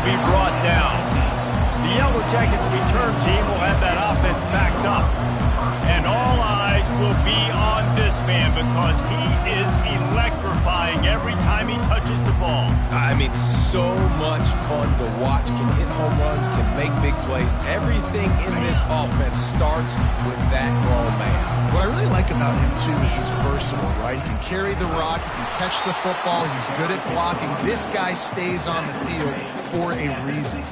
will be brought down. The Yellow Jackets return team will have that offense backed up. And all eyes will be on this man because he is electrifying every time he touches the ball. I mean, so much fun to watch. Can hit home runs, can make big plays. Everything in this offense starts with that grown man. What I really like about him, too, is he's versatile, right? He can carry the rock, he can catch the football, he's good at blocking. This guy stays on the field for a reason.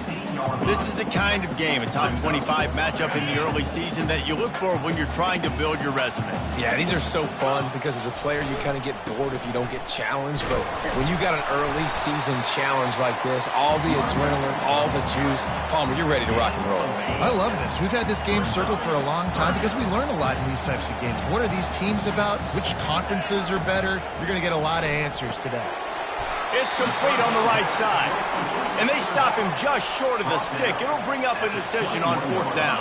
This is the kind of game, a top 25 matchup in the early season, that you look for when you're trying to build your resume. Yeah, these are so fun because as a player, you kind of get bored if you don't get challenged. But when you got an early season challenge like this, all the adrenaline, all the juice, Palmer, you're ready to rock and roll. I love this. We've had this game circled for a long time because we learn a lot in these types of games. What are these teams about? Which conferences are better? You're going to get a lot of answers today. It's complete on the right side. And they stop him just short of the stick. It'll bring up a decision on fourth down.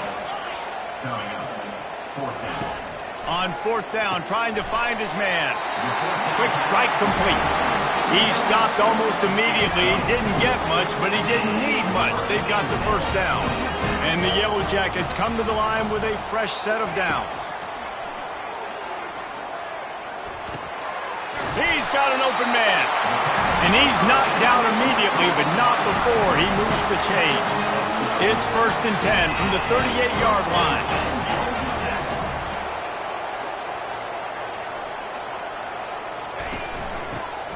On fourth down, trying to find his man. Quick strike complete. He stopped almost immediately. He didn't get much, but he didn't need much. They've got the first down. And the Yellow Jackets come to the line with a fresh set of downs. He's got an open man. And he's knocked down immediately, but not before he moves the chains. It's 1st and 10 from the 38-yard line.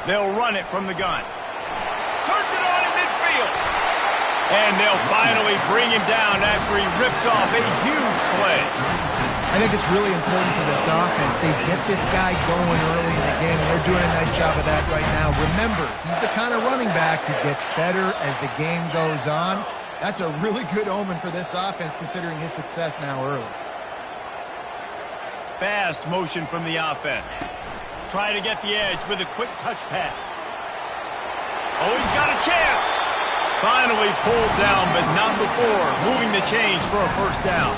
They'll run it from the gun. Turns it on in midfield. And they'll finally bring him down after he rips off a huge play. I think it's really important for this offense. They get this guy going early in the game, and they're doing a nice job of that right now. Remember, he's the kind of running back who gets better as the game goes on. That's a really good omen for this offense, considering his success now early. Fast motion from the offense. Try to get the edge with a quick touch pass. Oh, he's got a chance. Finally pulled down, but not before moving the chains for a first down.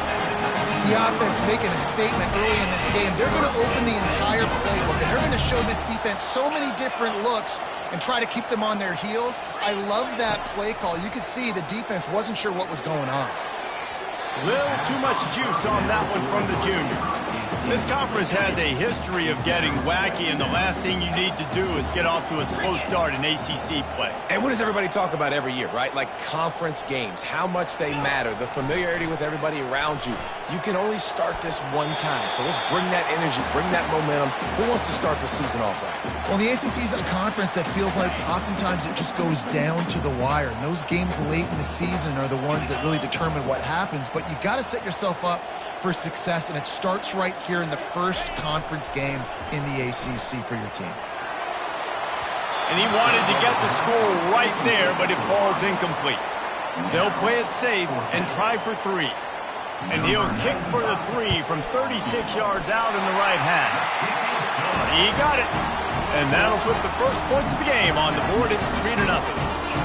The offense making a statement early in this game. They're going to open the entire playbook, and they're going to show this defense so many different looks and try to keep them on their heels. I love that play call. You could see the defense wasn't sure what was going on. Little too much juice on that one from the junior. This conference has a history of getting wacky, and the last thing you need to do is get off to a slow start in ACC play. And what does everybody talk about every year, right? Like conference games, how much they matter, the familiarity with everybody around you. You can only start this one time, so let's bring that energy, bring that momentum. Who wants to start the season off right? Well, the ACC is a conference that feels like oftentimes it just goes down to the wire. And those games late in the season are the ones that really determine what happens. But you've got to set yourself up for success, and it starts right here in the first conference game in the ACC for your team. And he wanted to get the score right there, but it falls incomplete. They'll play it safe and try for 3. And he'll kick for the 3 from 36 yards out in the right hash. He got it. And that'll put the first points of the game on the board. It's 3-0.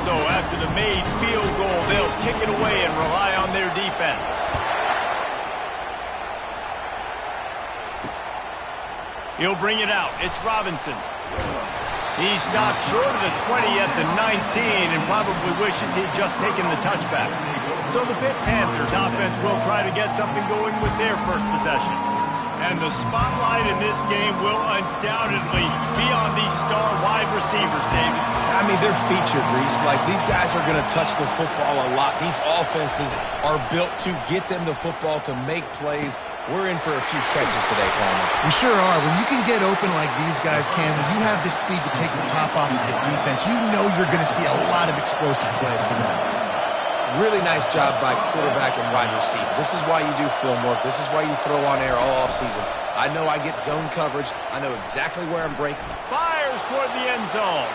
So after the made field goal, they'll kick it away and rely on their defense. He'll bring it out. It's Robinson. He stopped short of the 20 at the 19 and probably wishes he'd just taken the touchback. So the Pitt Panthers offense will try to get something going with their first possession. And the spotlight in this game will undoubtedly be on these star wide receivers, David. I mean, they're featured, Reese. Like, these guys are going to touch the football a lot. These offenses are built to get them the football, to make plays. We're in for a few catches today, Palmer. We sure are. When you can get open like these guys can, when you have the speed to take the top off of the defense, you know you're going to see a lot of explosive plays today. Really nice job by quarterback and wide receiver. This is why you do film work. This is why you throw on air all offseason. I know I get zone coverage. I know exactly where I'm breaking. Fires toward the end zone.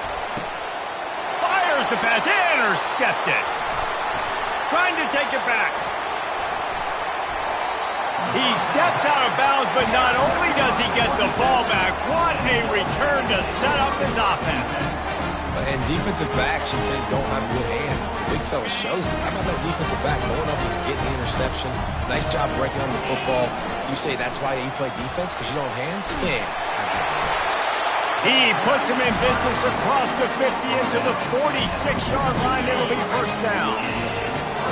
Fires the pass. Intercepted. Trying to take it back. He steps out of bounds, but not only does he get the ball back, what a return to set up his offense. And defensive backs, you think, don't have good hands. The big fella shows it. How about that defensive back going up and getting the interception? Nice job breaking on the football. You say that's why you play defense, because you don't have hands? Yeah. He puts him in business across the 50 into the 46-yard line. It'll be first down.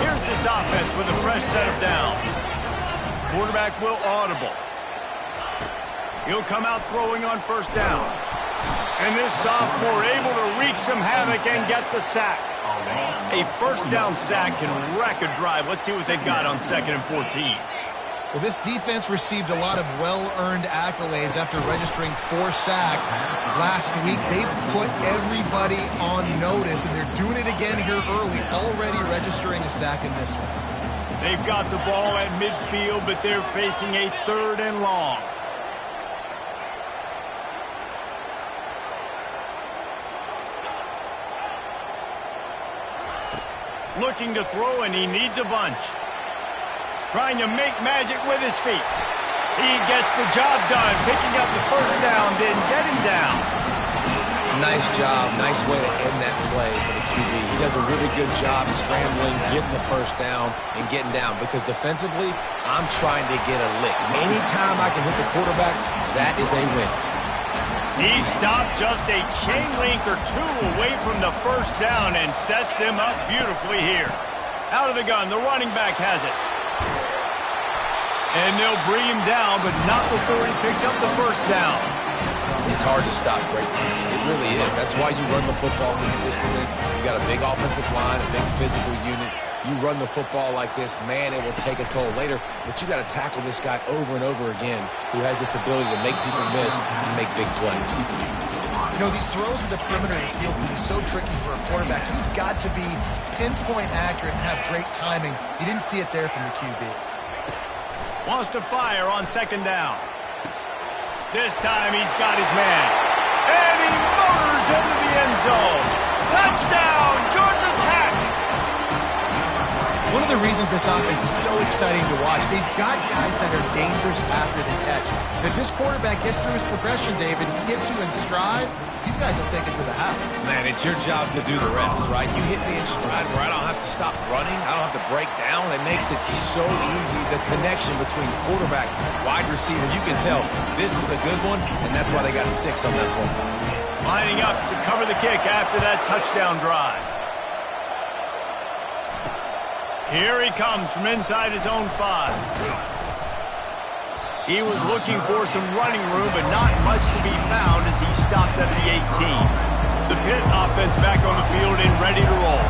Here's this offense with a fresh set of downs. Quarterback will audible. He'll come out throwing on first down. And this sophomore able to wreak some havoc and get the sack. A first down sack can wreck a drive. Let's see what they've got on 2nd and 14. Well, this defense received a lot of well-earned accolades after registering 4 sacks last week. They've put everybody on notice, and they're doing it again here early, already registering a sack in this one. They've got the ball at midfield, but they're facing a 3rd and long. Looking to throw, and he needs a bunch. Trying to make magic with his feet. He gets the job done, picking up the first down, then getting down. Nice job. Nice way to end that play for the QB. He does a really good job scrambling, getting the first down, and getting down. Because defensively, I'm trying to get a lick. Anytime I can hit the quarterback, that is a win. He stopped just a chain link or 2 away from the first down and sets them up beautifully here. Out of the gun, the running back has it. And they'll bring him down, but not before he picks up the first down. It's hard to stop great runs. It really is. That's why you run the football consistently. You got a big offensive line, a big physical unit. You run the football like this, man, it will take a toll later. But you got to tackle this guy over and over again who has this ability to make people miss and make big plays. You know, these throws at the perimeter of the field can be so tricky for a quarterback. You've got to be pinpoint accurate and have great timing. You didn't see it there from the QB. Wants to fire on 2nd down. This time he's got his man. And he motors into the end zone. Touchdown, Georgia Tech! One of the reasons this offense is so exciting to watch, they've got guys that are dangerous after the catch. And if this quarterback gets through his progression, David, he gets you in stride, these guys will take it to the house. Man, it's your job to do the rest, right? You hit me in stride where I don't have to stop running. I don't have to break down. It makes it so easy. The connection between quarterback, wide receiver, you can tell this is a good one, and that's why they got 6 on that play. Lining up to cover the kick after that touchdown drive. Here he comes from inside his own 5. He was looking for some running room, but not much to be found as he stopped at the 18. The Pitt offense back on the field and ready to roll.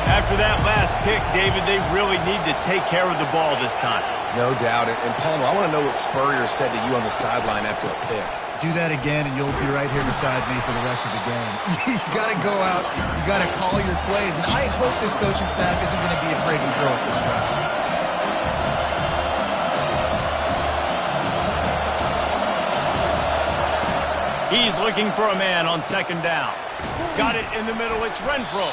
After that last pick, David, they really need to take care of the ball this time. No doubt. And Palmer, I want to know what Spurrier said to you on the sideline after a pick. Do that again, and you'll be right here beside me for the rest of the game. You got to go out, you got to call your plays, and I hope this coaching staff isn't going to be afraid to throw it this way. He's looking for a man on 2nd down. Got it in the middle, it's Renfro.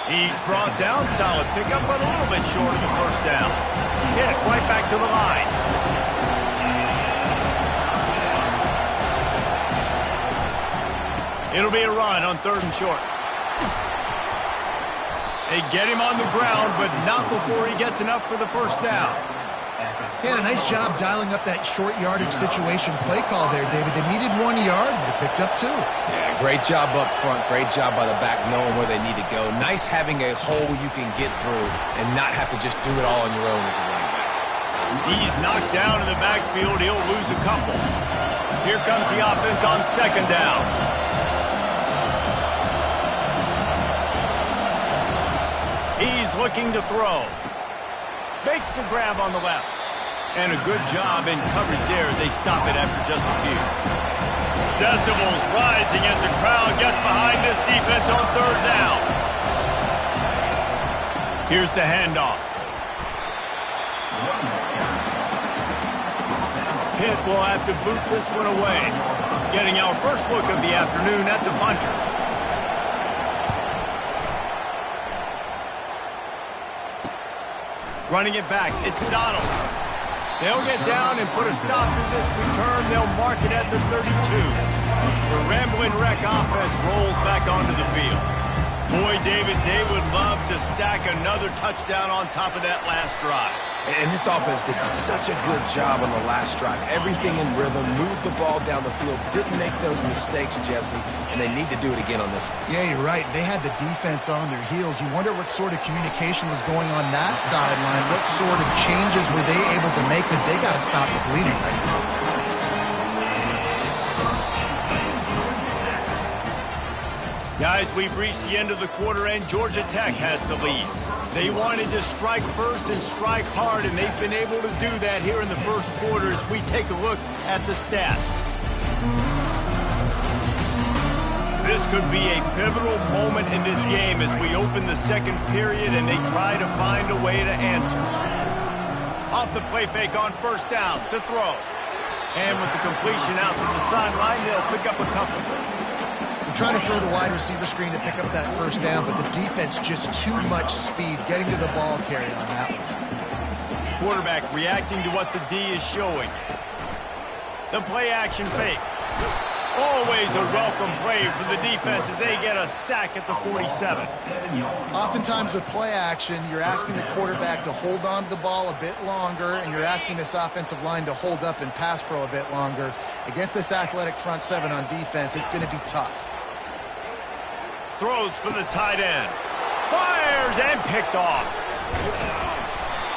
He's brought down, solid pickup, but a little bit short of the first down. Hit right back to the line. It'll be a run on 3rd and short. They get him on the ground, but not before he gets enough for the first down. He had a nice job dialing up that short yardage situation play call there, David. They needed 1 yard, and they picked up 2. Yeah, great job up front. Great job by the back knowing where they need to go. Nice having a hole you can get through and not have to just do it all on your own as a running back. He's knocked down in the backfield. He'll lose a couple. Here comes the offense on 2nd down. He's looking to throw. Makes the grab on the left. And a good job in coverage there as they stop it after just a few. Decibels rising as the crowd gets behind this defense on 3rd down. Here's the handoff. Pitt will have to boot this one away. Getting our first look of the afternoon at the punter. Running it back, it's Donald. They'll get down and put a stop to this return. They'll mark it at the 32. The rambling wreck offense rolls back onto the field. Boy, David, they would love to stack another touchdown on top of that last drive. And this offense did such a good job on the last drive. Everything in rhythm, moved the ball down the field, didn't make those mistakes, Jesse, and they need to do it again on this one. Yeah, you're right. They had the defense on their heels. You wonder what sort of communication was going on that sideline. What sort of changes were they able to make, because they got to stop the bleeding right now. Guys, we've reached the end of the quarter, and Georgia Tech has the lead. They wanted to strike first and strike hard, and they've been able to do that here in the first quarter as we take a look at the stats. This could be a pivotal moment in this game as we open the second period and they try to find a way to answer. Off the play fake on first down to throw. And with the completion out to the sideline, they'll pick up a couple. Trying to throw the wide receiver screen to pick up that first down, but the defense just too much speed getting to the ball carrier on that one. Quarterback reacting to what the D is showing. The play action fake. Always a welcome play for the defense as they get a sack at the 47. Oftentimes with play action, you're asking the quarterback to hold on to the ball a bit longer, and you're asking this offensive line to hold up in pass pro a bit longer. Against this athletic front seven on defense, it's going to be tough. Throws for the tight end. Fires and picked off.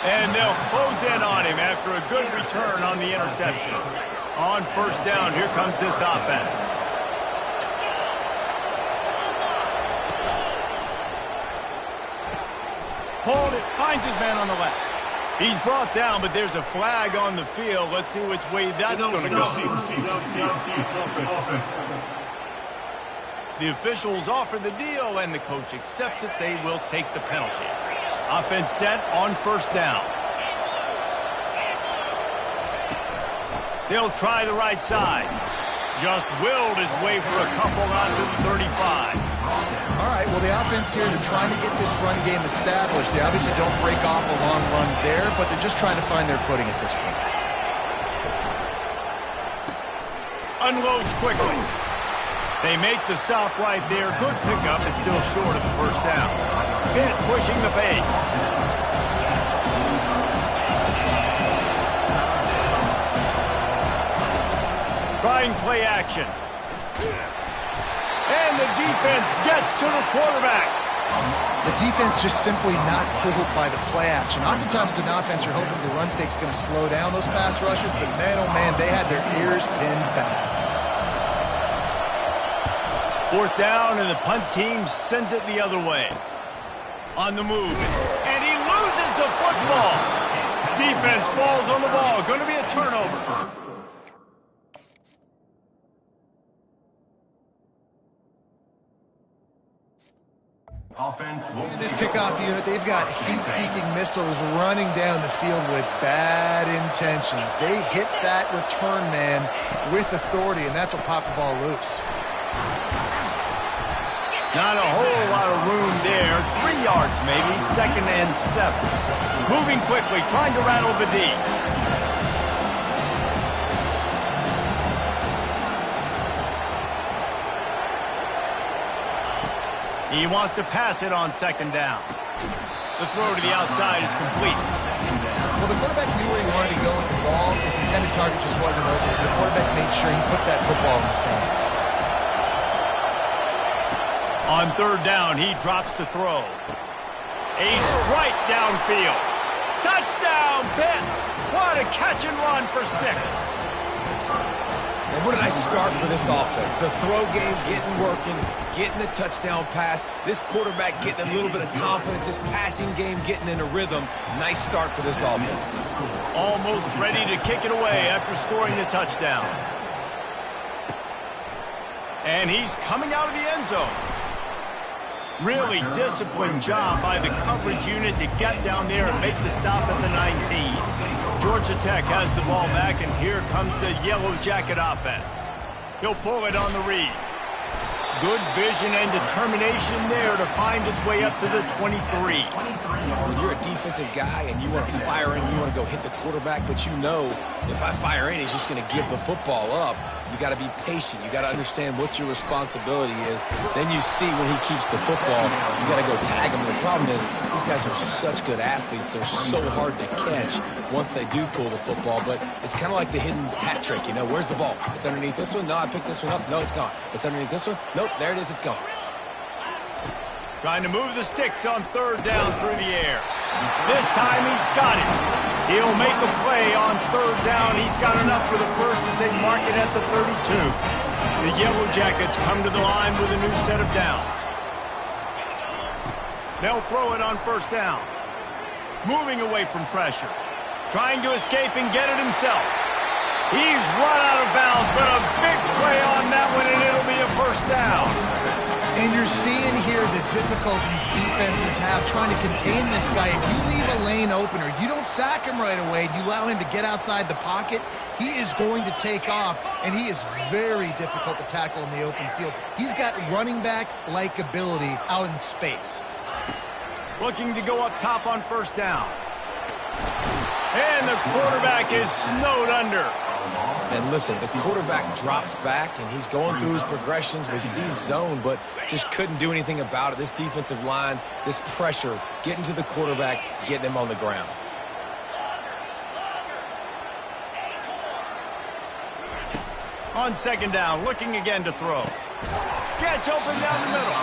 And they'll close in on him after a good return on the interception. On first down, here comes this offense. Hold it, finds his man on the left. He's brought down, but there's a flag on the field. Let's see which way that's going to go. The officials offer the deal, and the coach accepts it. They will take the penalty. Offense set on first down. They'll try the right side. Just willed his way for a couple onto the 35. All right, well, the offense here, they're trying to get this run game established. They obviously don't break off a long run there, but they're just trying to find their footing at this point. Unloads quickly. They make the stop right there. Good pickup, but still short of the first down. Pitt pushing the pace. Trying play action. And the defense gets to the quarterback. The defense just simply not fooled by the play action. Oftentimes as an offense, you're hoping the run fake's going to slow down those pass rushers, but man, oh man, they had their ears pinned back. Fourth down, and the punt team sends it the other way. On the move, and he loses the football. Defense falls on the ball. Going to be a turnover. This kickoff unit, they've got heat-seeking missiles running down the field with bad intentions. They hit that return man with authority, and that's what popped the ball loose. Not a whole lot of room there. 3 yards maybe, 2nd and 7. Moving quickly, trying to rattle the D. He wants to pass it on 2nd down. The throw to the outside is complete. Well, the quarterback knew where he wanted to go with the ball. His intended target just wasn't open, so the quarterback made sure he put that football in the stands. On 3rd down, he drops to throw. A strike downfield. Touchdown, Pitt! What a catch and run for 6. And what a nice start for this offense. The throw game getting working, getting the touchdown pass. This quarterback getting a little bit of confidence. This passing game getting in a rhythm. Nice start for this offense. Almost ready to kick it away after scoring the touchdown. And he's coming out of the end zone. Really disciplined job by the coverage unit to get down there and make the stop at the 19. Georgia Tech has the ball back, and here comes the Yellow Jacket offense. He'll pull it on the read. Good vision and determination there to find his way up to the 23. When you're a defensive guy and you want to fire in, you want to go hit the quarterback, but you know if I fire in, he's just going to give the football up. You got to be patient. You got to understand what your responsibility is. Then you see when he keeps the football, you got to go tag him. The problem is these guys are such good athletes. They're so hard to catch once they do pull the football. But it's kind of like the hidden hat trick. You know, where's the ball? It's underneath this one. No, I picked this one up. No, it's gone. It's underneath this one. Nope, there it is. It's gone. Trying to move the sticks on third down through the air. This time he's got it. He'll make a play on third down. He's got enough for the first as they mark it at the 32. The Yellow Jackets come to the line with a new set of downs. They'll throw it on first down. Moving away from pressure. Trying to escape and get it himself. He's run out of bounds, but a big play on that one, and it'll be a first down. And you're seeing here the difficulties defenses have trying to contain this guy. If you leave a lane open or you don't sack him right away, you allow him to get outside the pocket, he is going to take off, and he is very difficult to tackle in the open field. He's got running back-like ability out in space. Looking to go up top on first down. And the quarterback is snowed under. And listen, the quarterback drops back, and he's going through his progressions. We see zone, but just couldn't do anything about it. This defensive line, this pressure, getting to the quarterback, getting him on the ground. On second down, looking again to throw. Gets open down the middle.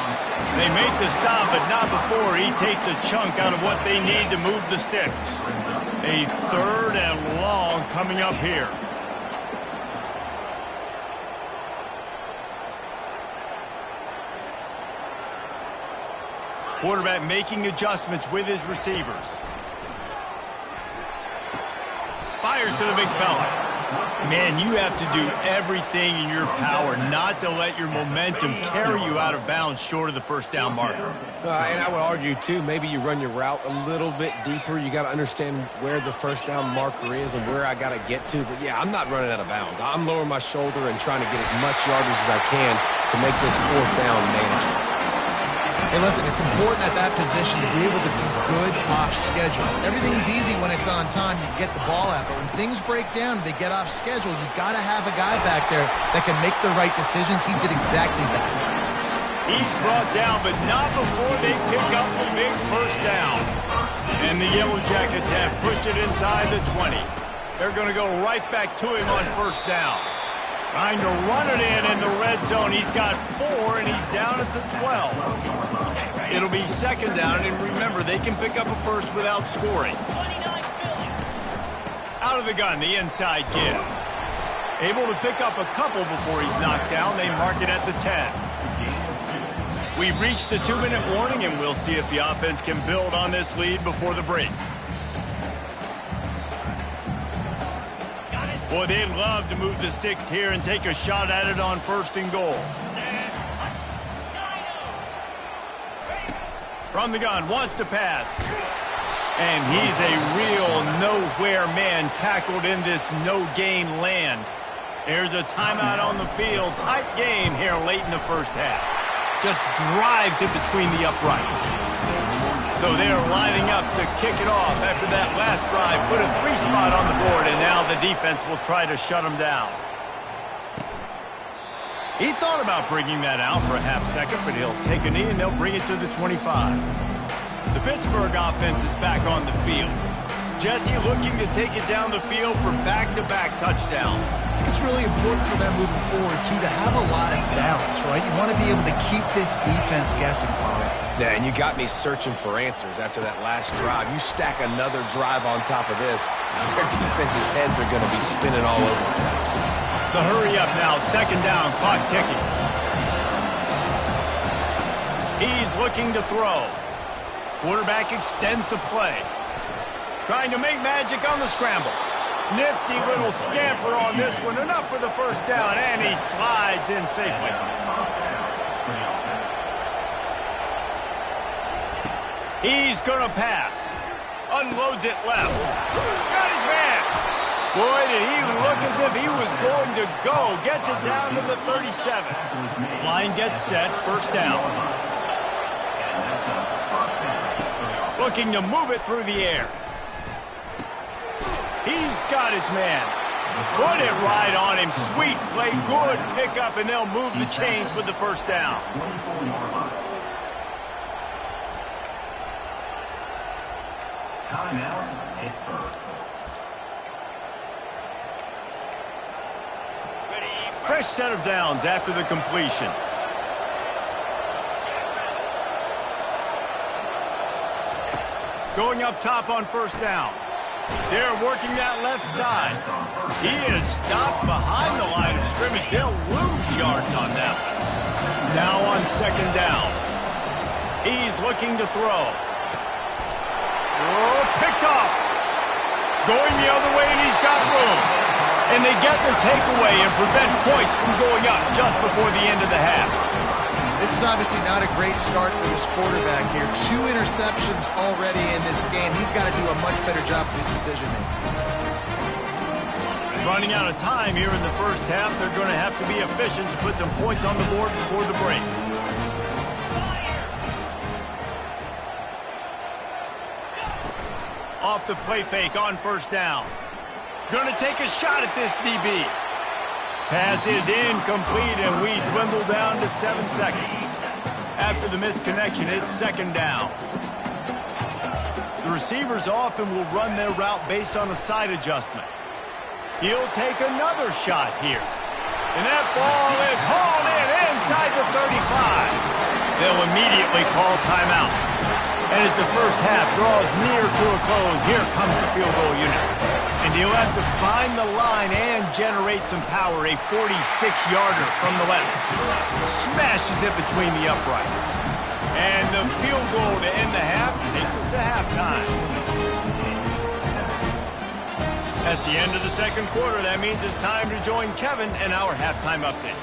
They make the stop, but not before he takes a chunk out of what they need to move the sticks. A third and long coming up here. Quarterback making adjustments with his receivers. Fires to the big fella. Man, you have to do everything in your power not to let your momentum carry you out of bounds short of the first down marker. And I would argue, too, maybe you run your route a little bit deeper. You got to understand where the first down marker is and where I got to get to. But, yeah, I'm not running out of bounds. I'm lowering my shoulder and trying to get as much yardage as I can to make this fourth down manageable. Hey, listen, it's important at that position to be able to be good off schedule. Everything's easy when it's on time. You get the ball out. But when things break down, they get off schedule, you've got to have a guy back there that can make the right decisions. He did exactly that. He's brought down, but not before they pick up the big first down. And the Yellow Jackets have pushed it inside the 20. They're going to go right back to him on first down. Trying to run it in the red zone. He's got 4, and he's down at the 12. It'll be second down, and remember, they can pick up a first without scoring. Out of the gun, the inside give. Able to pick up a couple before he's knocked down. They mark it at the 10. We've reached the 2-minute warning, and we'll see if the offense can build on this lead before the break. Boy, they'd love to move the sticks here and take a shot at it on first and goal. From the gun, wants to pass. And he's a real nowhere man tackled in this no-gain land. There's a timeout on the field. Tight game here late in the first half. Just drives it between the uprights. So they're lining up to kick it off after that last drive. Put a 3-spot on the board, and now the defense will try to shut them down. He thought about bringing that out for a half second, but he'll take a knee, and they'll bring it to the 25. The Pittsburgh offense is back on the field. Jesse looking to take it down the field for back-to-back touchdowns. I think it's really important for them moving forward, too, to have a lot of balance, right? You want to be able to keep this defense guessing, Paul. Yeah, and you got me searching for answers after that last drive. You stack another drive on top of this, their defense's heads are going to be spinning all over the place. The hurry up now, second down, clock ticking. He's looking to throw. Quarterback extends the play. Trying to make magic on the scramble. Nifty little scamper on this one. Enough for the first down, and he slides in safely. He's going to pass. Unloads it left. Got his man. Boy, did he look as if he was going to go. Gets it down to the 37. Line gets set. First down. Looking to move it through the air. He's got his man. Put it right on him. Sweet play, good pickup, and they'll move the chains with the first down. Timeout, Pittsburgh. Fresh set of downs after the completion. Going up top on first down. They're working that left side. He is stopped behind the line of scrimmage. They'll lose yards on that one. Now on second down. He's looking to throw. Oh, picked off. Going the other way, and he's got room. And they get the takeaway and prevent points from going up just before the end of the half. This is obviously not a great start for this quarterback here. 2 interceptions already in this game. He's got to do a much better job with his decision-making. Running out of time here in the first half. They're going to have to be efficient to put some points on the board before the break. Off the play fake on first down. Going to take a shot at this DB. Pass is incomplete, and we dwindle down to 7 seconds. After the misconnection, it's second down. The receivers often will run their route based on a side adjustment. He'll take another shot here. And that ball is hauled in inside the 35. They'll immediately call timeout. And as the first half draws near to a close, here comes the field goal unit. And he'll have to find the line and generate some power. A 46-yarder from the left. Smashes it between the uprights. And the field goal to end the half takes us to halftime. That's the end of the second quarter. That means it's time to join Kevin in our halftime update.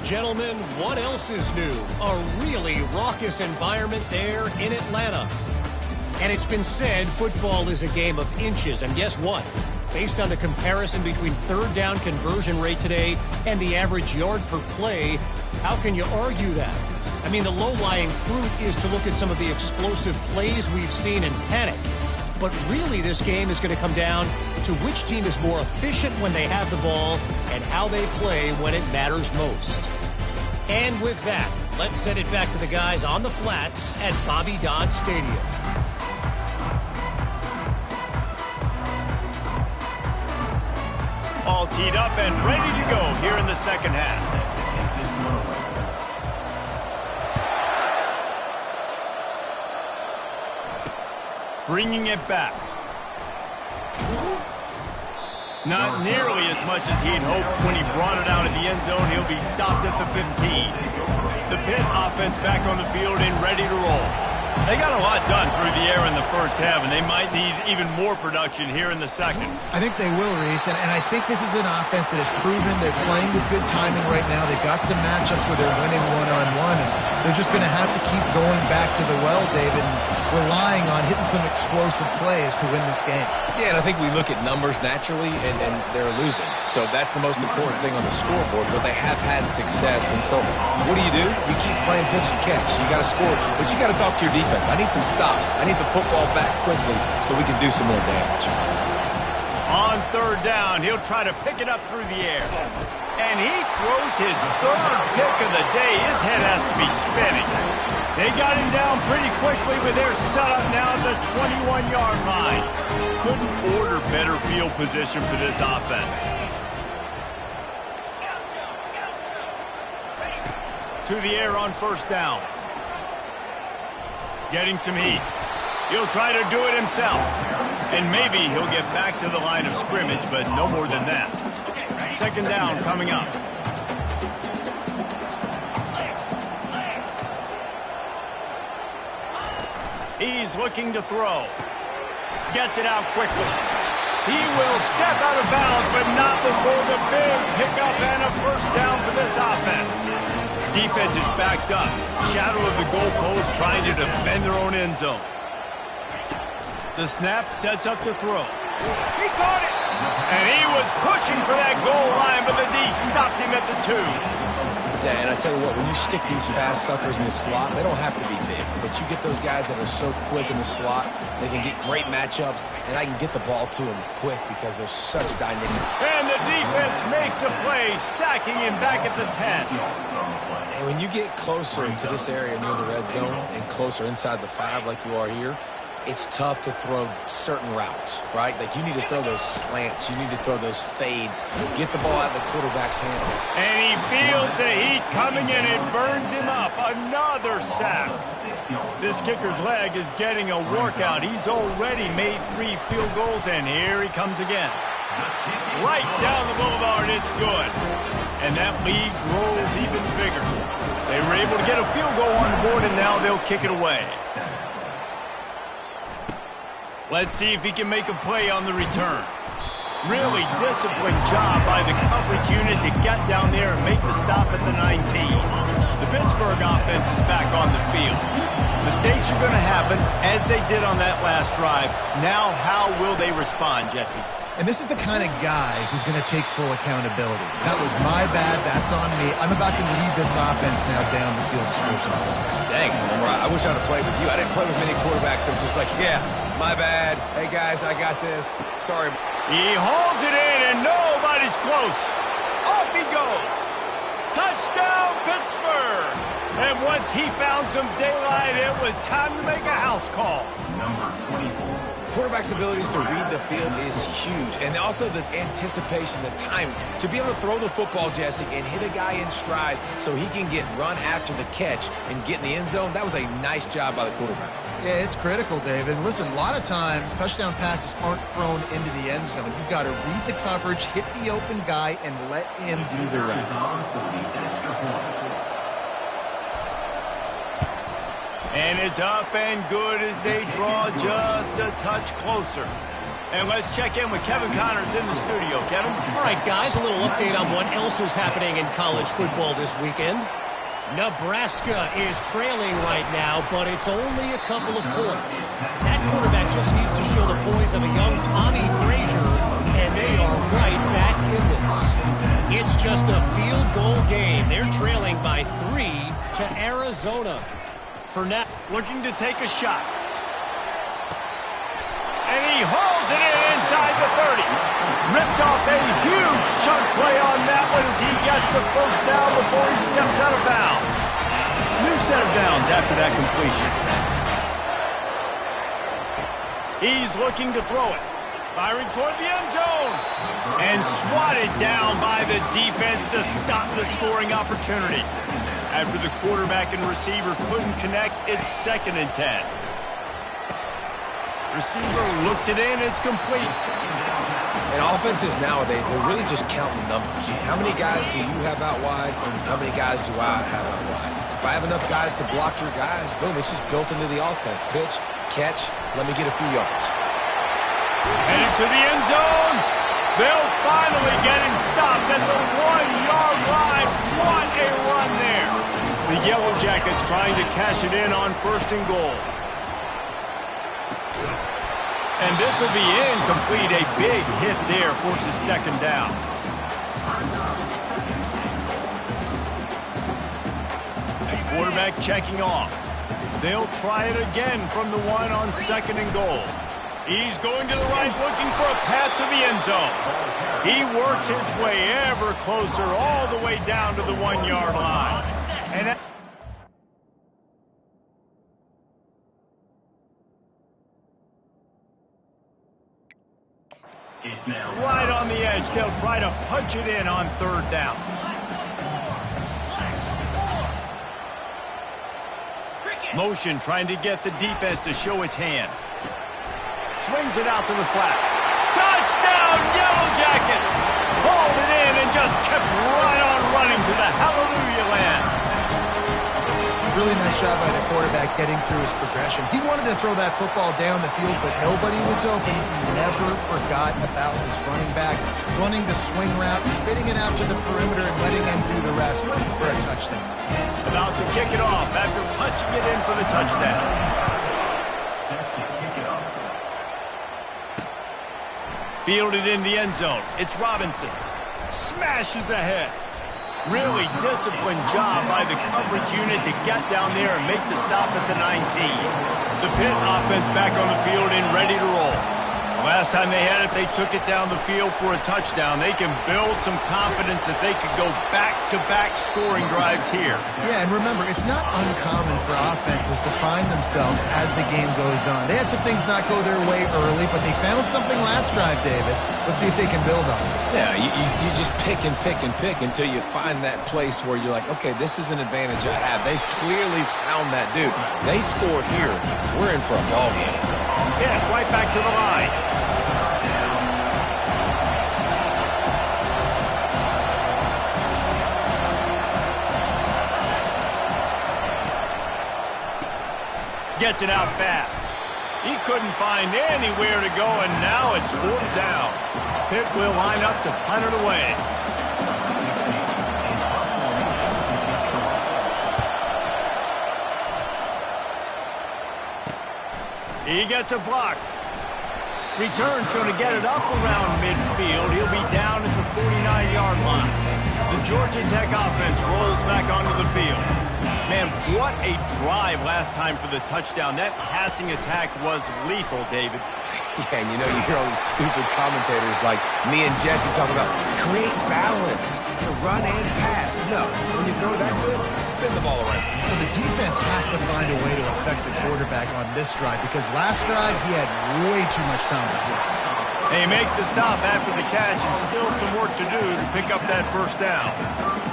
Gentlemen, what else is new? A really raucous environment there in Atlanta. And it's been said football is a game of inches. And guess what? Based on the comparison between third down conversion rate today and the average yard per play, how can you argue that? I mean, the low-lying fruit is to look at some of the explosive plays we've seen and panic. But really, this game is going to come down to which team is more efficient when they have the ball and how they play when it matters most. And with that, let's send it back to the guys on the flats at Bobby Dodd Stadium. All teed up and ready to go here in the second half. Bringing it back. Not nearly as much as he'd hoped when he brought it out of the end zone. He'll be stopped at the 15. The Pitt offense back on the field and ready to roll. They got a lot done through the air in the first half, and they might need even more production here in the second. I think they will, Reese, and I think this is an offense that has proven they're playing with good timing right now. They've got some matchups where they're winning one-on-one, and they're just going to have to keep going back to the well, David, and relying on hitting some explosive plays to win this game. Yeah, and I think we look at numbers naturally, and they're losing. So that's the most important thing on the scoreboard, but they have had success. And so what do? You keep playing pitch and catch. You got to score, but you got to talk to your defense. I need some stops. I need the football back quickly so we can do some more damage. On third down, he'll try to pick it up through the air. And he throws his third pick of the day. His head has to be spinning. They got him down pretty quickly, but they're set up now at the 21-yard line. Couldn't order better field position for this offense. To the air on first down. Getting some heat. He'll try to do it himself. And maybe he'll get back to the line of scrimmage, but no more than that. Second down coming up. He's looking to throw. Gets it out quickly. He will step out of bounds, but not before the big pickup and a first down for this offense. Defense is backed up. Shadow of the goalpost trying to defend their own end zone. The snap sets up the throw. He caught it! And he was pushing for that goal line, but the D stopped him at the 2. Yeah, and I tell you what, when you stick these fast suckers in the slot, they don't have to be big. But you get those guys that are so quick in the slot, they can get great matchups, and I can get the ball to them quick because they're such dynamic. And the defense makes a play, sacking him back at the 10. And when you get closer to this area near the red zone and closer inside the 5 like you are here, it's tough to throw certain routes, right? Like you need to throw those slants. You need to throw those fades. Get the ball out of the quarterback's hand. And he feels the heat coming and it burns him up. Another sack. This kicker's leg is getting a workout. He's already made 3 field goals, and here he comes again. Right down the boulevard, it's good. And that lead grows even bigger. They were able to get a field goal on the board, and now they'll kick it away. Let's see if he can make a play on the return. Really disciplined job by the coverage unit to get down there and make the stop at the 19. The Pittsburgh offense is back on the field. Mistakes are going to happen, as they did on that last drive. Now, how will they respond, Jesse? And this is the kind of guy who's going to take full accountability. That was my bad. That's on me. I'm about to lead this offense now down the field to score some points. Dang, I wish I'd have played with you. I didn't play with many quarterbacks that were just like, yeah, my bad. Hey, guys, I got this. Sorry. He holds it in, and nobody's close. Off he goes. Touchdown, Pittsburgh. And once he found some daylight, it was time to make a house call. Number 24. Quarterback's abilities to read the field is huge, and also the anticipation, the time to be able to throw the football, Jesse, and hit a guy in stride so he can get run after the catch and get in the end zone. That was a nice job by the quarterback. Yeah, it's critical, David. Listen, a lot of times touchdown passes aren't thrown into the end zone. You've got to read the coverage, hit the open guy, and let him do the rest. And it's up and good as they draw just a touch closer. And let's check in with Kevin Connors in the studio. Kevin? All right, guys, a little update on what else is happening in college football this weekend. Nebraska is trailing right now, but it's only a couple of points. That quarterback just needs to show the poise of a young Tommy Frazier, and they are right back in this. It's just a field goal game. They're trailing by 3 to Arizona. For now, looking to take a shot. And he hauls it in inside the 30. Ripped off a huge chunk play on that one as he gets the first down before he steps out of bounds. New set of downs after that completion. He's looking to throw it. Firing toward the end zone. And swatted down by the defense to stop the scoring opportunity. After the quarterback and receiver couldn't connect, it's 2nd and 10. Receiver looks it in, it's complete. And offenses nowadays, they're really just counting numbers. How many guys do you have out wide, and how many guys do I have out wide? If I have enough guys to block your guys, boom, it's just built into the offense. Pitch, catch, let me get a few yards. Headed to the end zone. They'll finally get him stopped at the 1-yard line. What a run there. The Yellow Jackets trying to cash it in on 1st and goal. And this will be incomplete. A big hit there forces 2nd down. And quarterback checking off. They'll try it again from the 1 on 2nd and goal. He's going to the right, looking for a path to the end zone. He works his way ever closer, all the way down to the 1-yard line. And right on the edge, they'll try to punch it in on 3rd down. Motion trying to get the defense to show his hand. Swings it out to the flat. Touchdown, Yellow Jackets! Hauled it in and just kept right on running to the hallelujah land. Really nice job by the quarterback getting through his progression. He wanted to throw that football down the field, but nobody was open. He never forgot about his running back, running the swing route, spitting it out to the perimeter, and letting him do the rest for a touchdown. About to kick it off after punching it in for the touchdown. Fielded in the end zone. It's Robinson. Smashes ahead. Really disciplined job by the coverage unit to get down there and make the stop at the 19. The Pitt offense back on the field and ready to roll. Last time they had it, they took it down the field for a touchdown. They can build some confidence that they could go back-to-back scoring drives here. Yeah, and remember, it's not uncommon for offenses to find themselves as the game goes on. They had some things not go their way early, but they found something last drive, David. Let's see if they can build on it. Yeah, you just pick and pick and pick until you find that place where you're like, okay, this is an advantage I have. They clearly found that dude. They score here. We're in for a ball game. Yeah, right back to the line. Gets it out fast. He couldn't find anywhere to go, and now it's 4th down. Pitt will line up to punt it away. He gets a block. Return's going to get it up around midfield. He'll be down at the 49-yard line. The Georgia Tech offense rolls back onto the field. Man, what a drive last time for the touchdown. That passing attack was lethal, David. Yeah, and you know, you hear all these stupid commentators like me and Jesse talking about create balance, run and pass. No, when you throw that good, spin the ball around. So the defense has to find a way to affect the quarterback on this drive because last drive he had way too much time to throw. They make the stop after the catch and still some work to do to pick up that 1st down.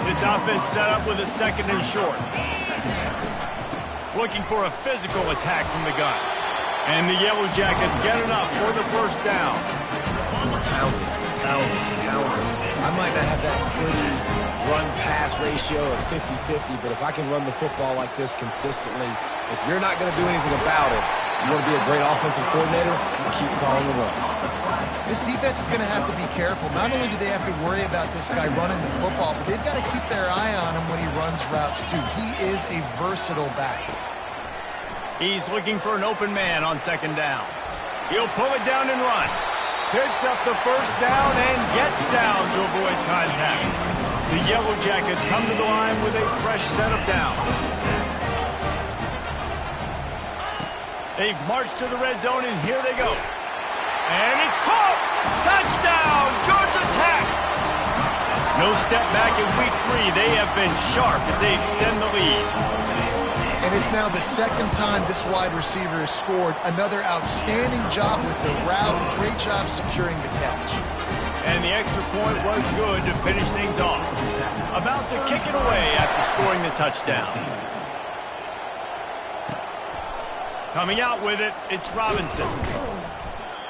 This offense set up with a 2nd and short. Looking for a physical attack from the gun. And the Yellow Jackets get enough for the 1st down. Pounding. I might not have that pretty run-pass ratio of 50-50, but if I can run the football like this consistently, if you're not going to do anything about it, you want to be a great offensive coordinator, keep calling the run. This defense is going to have to be careful. Not only do they have to worry about this guy running the football, but they've got to keep their eye on him when he runs routes too. He is a versatile back. He's looking for an open man on 2nd down. He'll pull it down and run. Picks up the 1st down and gets down to avoid contact. The Yellow Jackets come to the line with a fresh set of downs. They've marched to the red zone, and here they go. And it's caught! Touchdown, Georgia Tech! No step back in week 3. They have been sharp as they extend the lead. And it's now the 2nd time this wide receiver has scored. Another outstanding job with the route. Great job securing the catch. And the extra point was good to finish things off. About to kick it away after scoring the touchdown. Coming out with it, it's Robinson.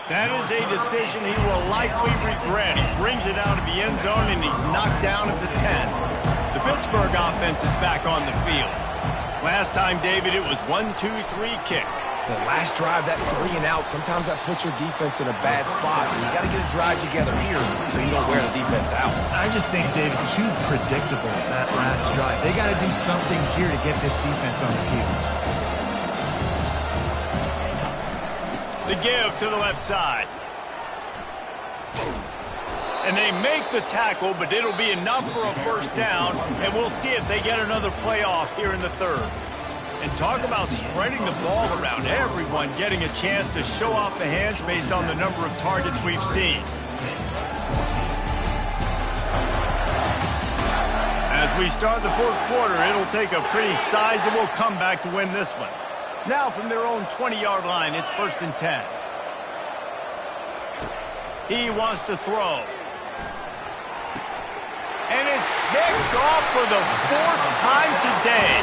That is a decision he will likely regret. He brings it out of the end zone, and he's knocked down at the 10. The Pittsburgh offense is back on the field. Last time, David, it was 1-2-3 kick. The last drive, that 3 and out, sometimes that puts your defense in a bad spot. You got to get a drive together here so you don't wear the defense out. I just think, David, too predictable that last drive. They got to do something here to get this defense on the heels. The give to the left side. And they make the tackle, but it'll be enough for a 1st down, and we'll see if they get another play off here in the 3rd. And talk about spreading the ball around. Everyone getting a chance to show off the hands based on the number of targets we've seen. As we start the 4th quarter, it'll take a pretty sizable comeback to win this one. Now from their own 20-yard line, it's 1st and 10. He wants to throw. And it's picked off for the 4th time today.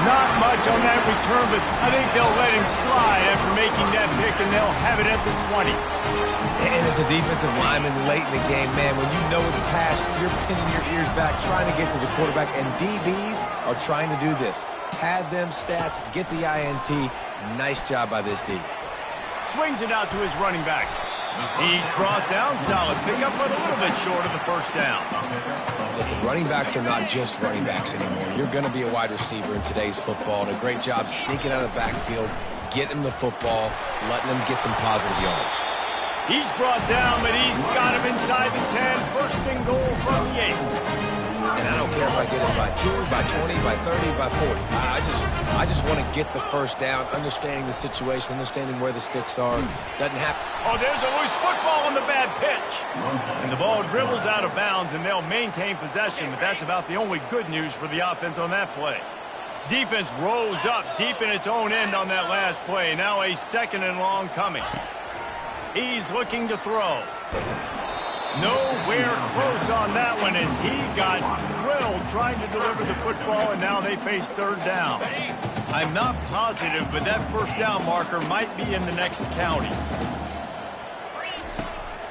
Not much on that return, but I think they'll let him slide after making that pick, and they'll have it at the 20. And as a defensive lineman late in the game, man, when you know it's past, you're pinning your ears back, trying to get to the quarterback, and DBs are trying to do this. Pad them stats, get the INT. Nice job by this D. Swings it out to his running back. He's brought down, solid pickup, but a little bit short of the 1st down. Listen, running backs are not just running backs anymore. You're going to be a wide receiver in today's football. And a great job sneaking out of the backfield, getting them the football, letting them get some positive yards. He's brought down, but he's got him inside the 10. 1st and goal from the 8. And And I don't care if I get it by 2, by 20, by 30, by 40. I just want to get the first down, understanding the situation, understanding where the sticks are. Doesn't happen. Oh, there's a loose football on the bad pitch. And the ball dribbles out of bounds, and they'll maintain possession, but that's about the only good news for the offense on that play. Defense rolls up deep in its own end on that last play. Now a 2nd and long coming. He's looking to throw. Nowhere close on that one as he got drilled trying to deliver the football, and now they face 3rd down. I'm not positive, but that 1st down marker might be in the next county.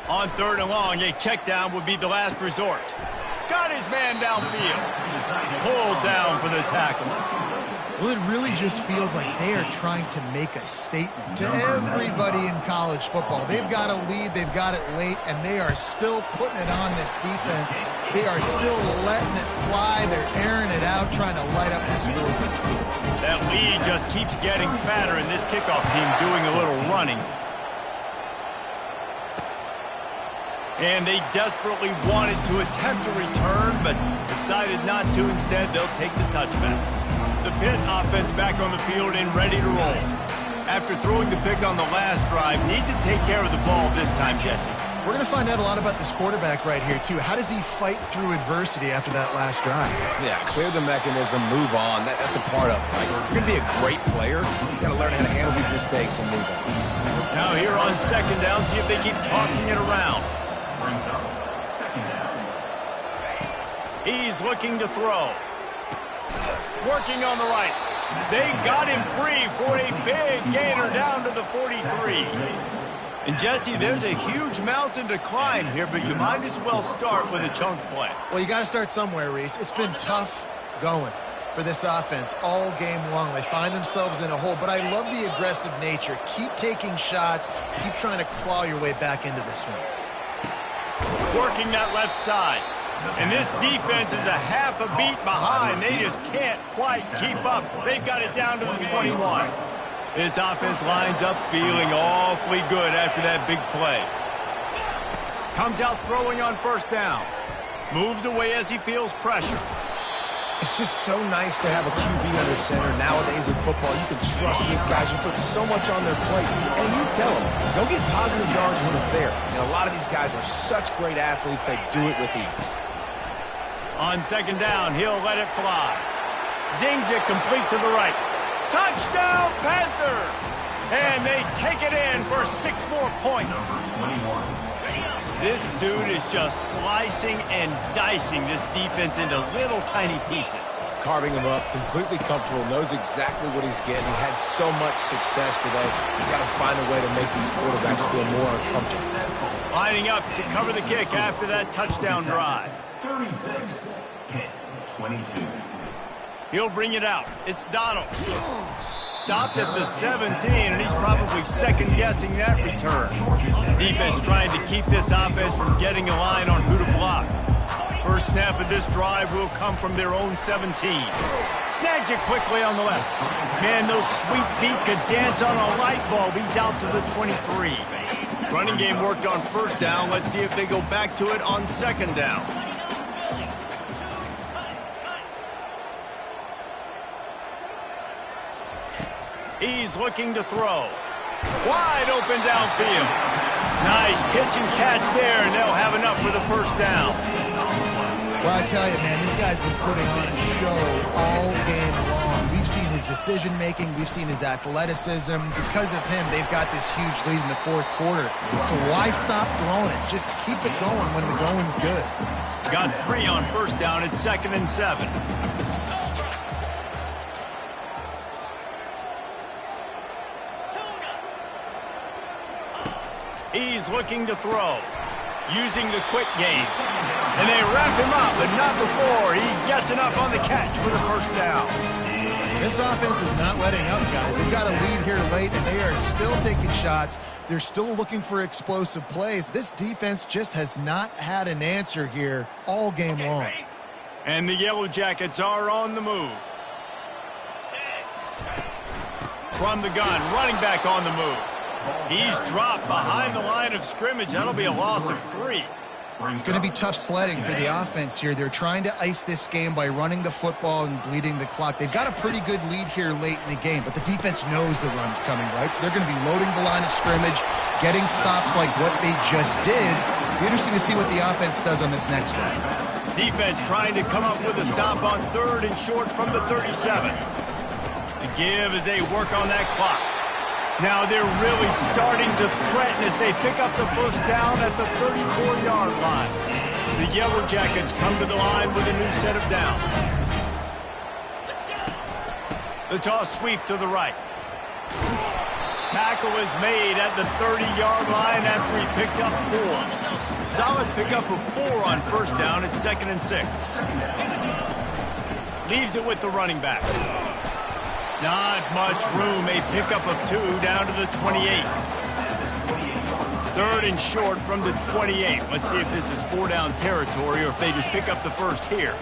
On 3rd and long, a check down would be the last resort. Got his man downfield. Pulled down for the tackle. Well, it really just feels like they are trying to make a statement to everybody in college football. They've got a lead, they've got it late, and they are still putting it on this defense. They are still letting it fly. They're airing it out, trying to light up the scoreboard. That lead just keeps getting fatter, and this kickoff team doing a little running. And they desperately wanted to attempt a return, but decided not to. Instead, they'll take the touchback. The Pitt offense back on the field and ready to roll. After throwing the pick on the last drive, need to take care of the ball this time, Jesse. We're going to find out a lot about this quarterback right here, too. How does he fight through adversity after that last drive? Yeah, clear the mechanism, move on. That's a part of it, right? If you're going to be a great player, you got to learn how to handle these mistakes and move on. Now here on 2nd down, see if they keep tossing it around. He's looking to throw. Working on the right. They got him free for a big gainer down to the 43. And, Jesse, there's a huge mountain to climb here, but you might as well start with a chunk play. Well, you got to start somewhere, Reese. It's been tough going for this offense all game long. They find themselves in a hole, but I love the aggressive nature. Keep taking shots. Keep trying to claw your way back into this one. Working that left side. And this defense is a half a beat behind. They just can't quite keep up. They've got it down to the 21. This offense lines up feeling awfully good after that big play. Comes out throwing on 1st down. Moves away as he feels pressure. It's just so nice to have a QB under center. Nowadays in football, you can trust these guys. You put so much on their plate. And you tell them, go get positive yards when it's there. And a lot of these guys are such great athletes, they do it with ease. On 2nd down, he'll let it fly. Zings it complete to the right. Touchdown, Panthers! And they take it in for 6 more points. This dude is just slicing and dicing this defense into little tiny pieces. Carving him up, completely comfortable, knows exactly what he's getting. Had so much success today. You got to find a way to make these quarterbacks feel more uncomfortable. Lining up to cover the kick after that touchdown drive. 36, hit, 22. He'll bring it out. It's Donald. Stopped at the 17, and he's probably second-guessing that return. Defense trying to keep this offense from getting a line on who to block. First snap of this drive will come from their own 17. Snags it quickly on the left. Man, those sweet feet could dance on a light bulb. He's out to the 23. Running game worked on 1st down. Let's see if they go back to it on 2nd down. He's looking to throw. Wide open downfield. Nice pitch and catch there, and they'll have enough for the 1st down. Well, I tell you, man, this guy's been putting on a show all game long. We've seen his decision-making. We've seen his athleticism. Because of him, they've got this huge lead in the 4th quarter. So why stop throwing it? Just keep it going when the going's good. Got 3 on 1st down. It's 2nd and 7. He's looking to throw, using the quick game. And they wrap him up, but not before he gets enough on the catch for the 1st down. This offense is not letting up, guys. They've got a lead here late, and they are still taking shots. They're still looking for explosive plays. This defense just has not had an answer here all game long. And the Yellow Jackets are on the move. From the gun, running back on the move. He's dropped behind the line of scrimmage. That'll be a loss of 3. It's going to be tough sledding for the offense here. They're trying to ice this game by running the football and bleeding the clock. They've got a pretty good lead here late in the game, but the defense knows the run's coming, right? So they're going to be loading the line of scrimmage, getting stops like what they just did. It'll be interesting to see what the offense does on this next one. Defense trying to come up with a stop on 3rd and short from the 37. The give as they work on that clock. Now they're really starting to threaten as they pick up the first down at the 34-yard line. The Yellow Jackets come to the line with a new set of downs. The toss sweep to the right. Tackle is made at the 30-yard line after he picked up 4. Solid pickup of 4 on first down at 2nd and 6. Leaves it with the running back. Not much room. A pickup of 2 down to the 28. 3rd and short from the 28. Let's see if this is 4-down territory or if they just pick up the first here.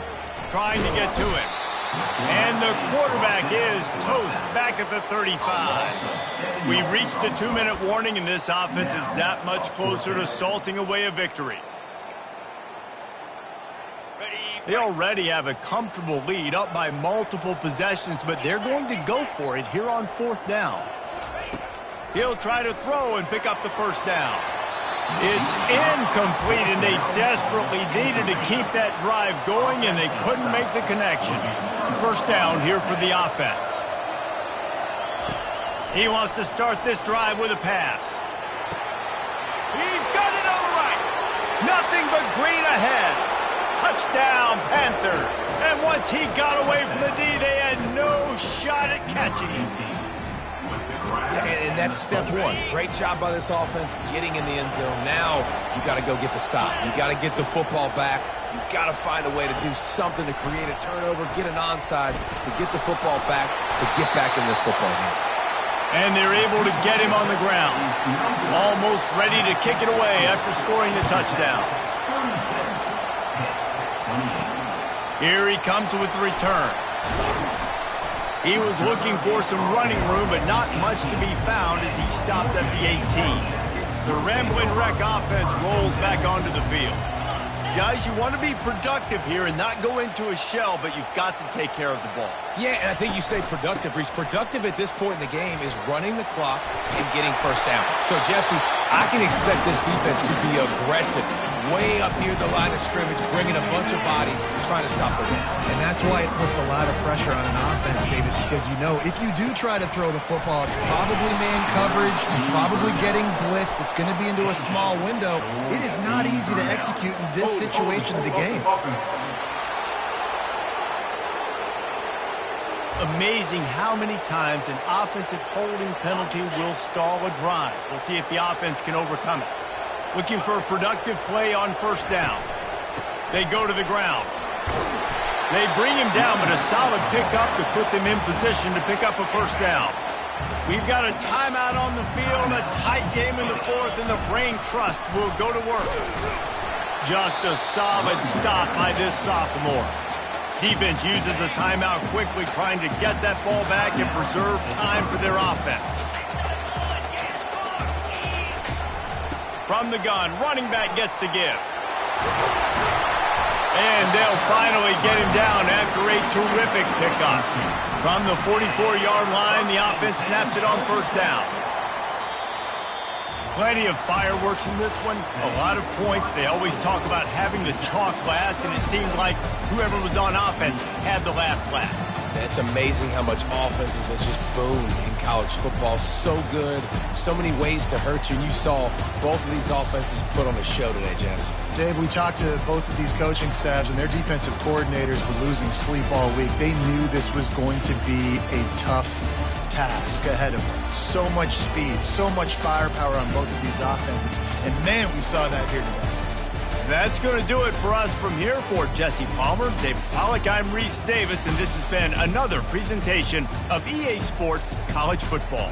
Trying to get to it. And the quarterback is toast back at the 35. We reached the 2-minute warning, and this offense is that much closer to salting away a victory. They already have a comfortable lead, up by multiple possessions, but they're going to go for it here on 4th down. He'll try to throw and pick up the first down. It's incomplete, and they desperately needed to keep that drive going, and they couldn't make the connection. First down here for the offense. He wants to start this drive with a pass. He's got it on the right. Nothing but green ahead. Touchdown, Panthers. And once he got away from the D, they had no shot at catching him. Yeah, and that's step 1. Great job by this offense getting in the end zone. Now you got to go get the stop. You got to get the football back. You got to find a way to do something to create a turnover, get an onside, to get the football back, to get back in this football game. And they're able to get him on the ground. Almost ready to kick it away after scoring the touchdown. Here he comes with the return. He was looking for some running room, but not much to be found as he stopped at the 18. The Ramblin' Wreck offense rolls back onto the field. Guys, you want to be productive here and not go into a shell, but you've got to take care of the ball. Yeah, and I think you say productive, Reese. Productive at this point in the game is running the clock and getting first down. So, Jesse, I can expect this defense to be aggressive, way up near the line of scrimmage, bringing a bunch of bodies, trying to stop the run. And that's why it puts a lot of pressure on an offense, David, because you know if you do try to throw the football, it's probably man coverage, probably getting blitzed, it's going to be into a small window. It is not easy to execute in this situation of the game. Amazing how many times an offensive holding penalty will stall a drive. We'll see if the offense can overcome it. Looking for a productive play on first down. They go to the ground. They bring him down, but a solid pickup to put them in position to pick up a first down. We've got a timeout on the field, a tight game in the 4th, and the Brain Trust will go to work. Just a solid stop by this sophomore. Defense uses a timeout quickly, trying to get that ball back and preserve time for their offense. From the gun, running back gets to give. And they'll finally get him down after a terrific pickup. From the 44-yard line, the offense snaps it on first down. Plenty of fireworks in this one. A lot of points. They always talk about having the chalk last, and it seemed like whoever was on offense had the last laugh. It's amazing how much offenses have just boomed in college football. So good. So many ways to hurt you. And you saw both of these offenses put on a show today, Jess. Dave, we talked to both of these coaching staffs, and their defensive coordinators were losing sleep all week. They knew this was going to be a tough task ahead of them. So much speed, so much firepower on both of these offenses. And, man, we saw that here today. That's going to do it for us from here. For Jesse Palmer, David Pollack, I'm Reese Davis, and this has been another presentation of EA Sports College Football.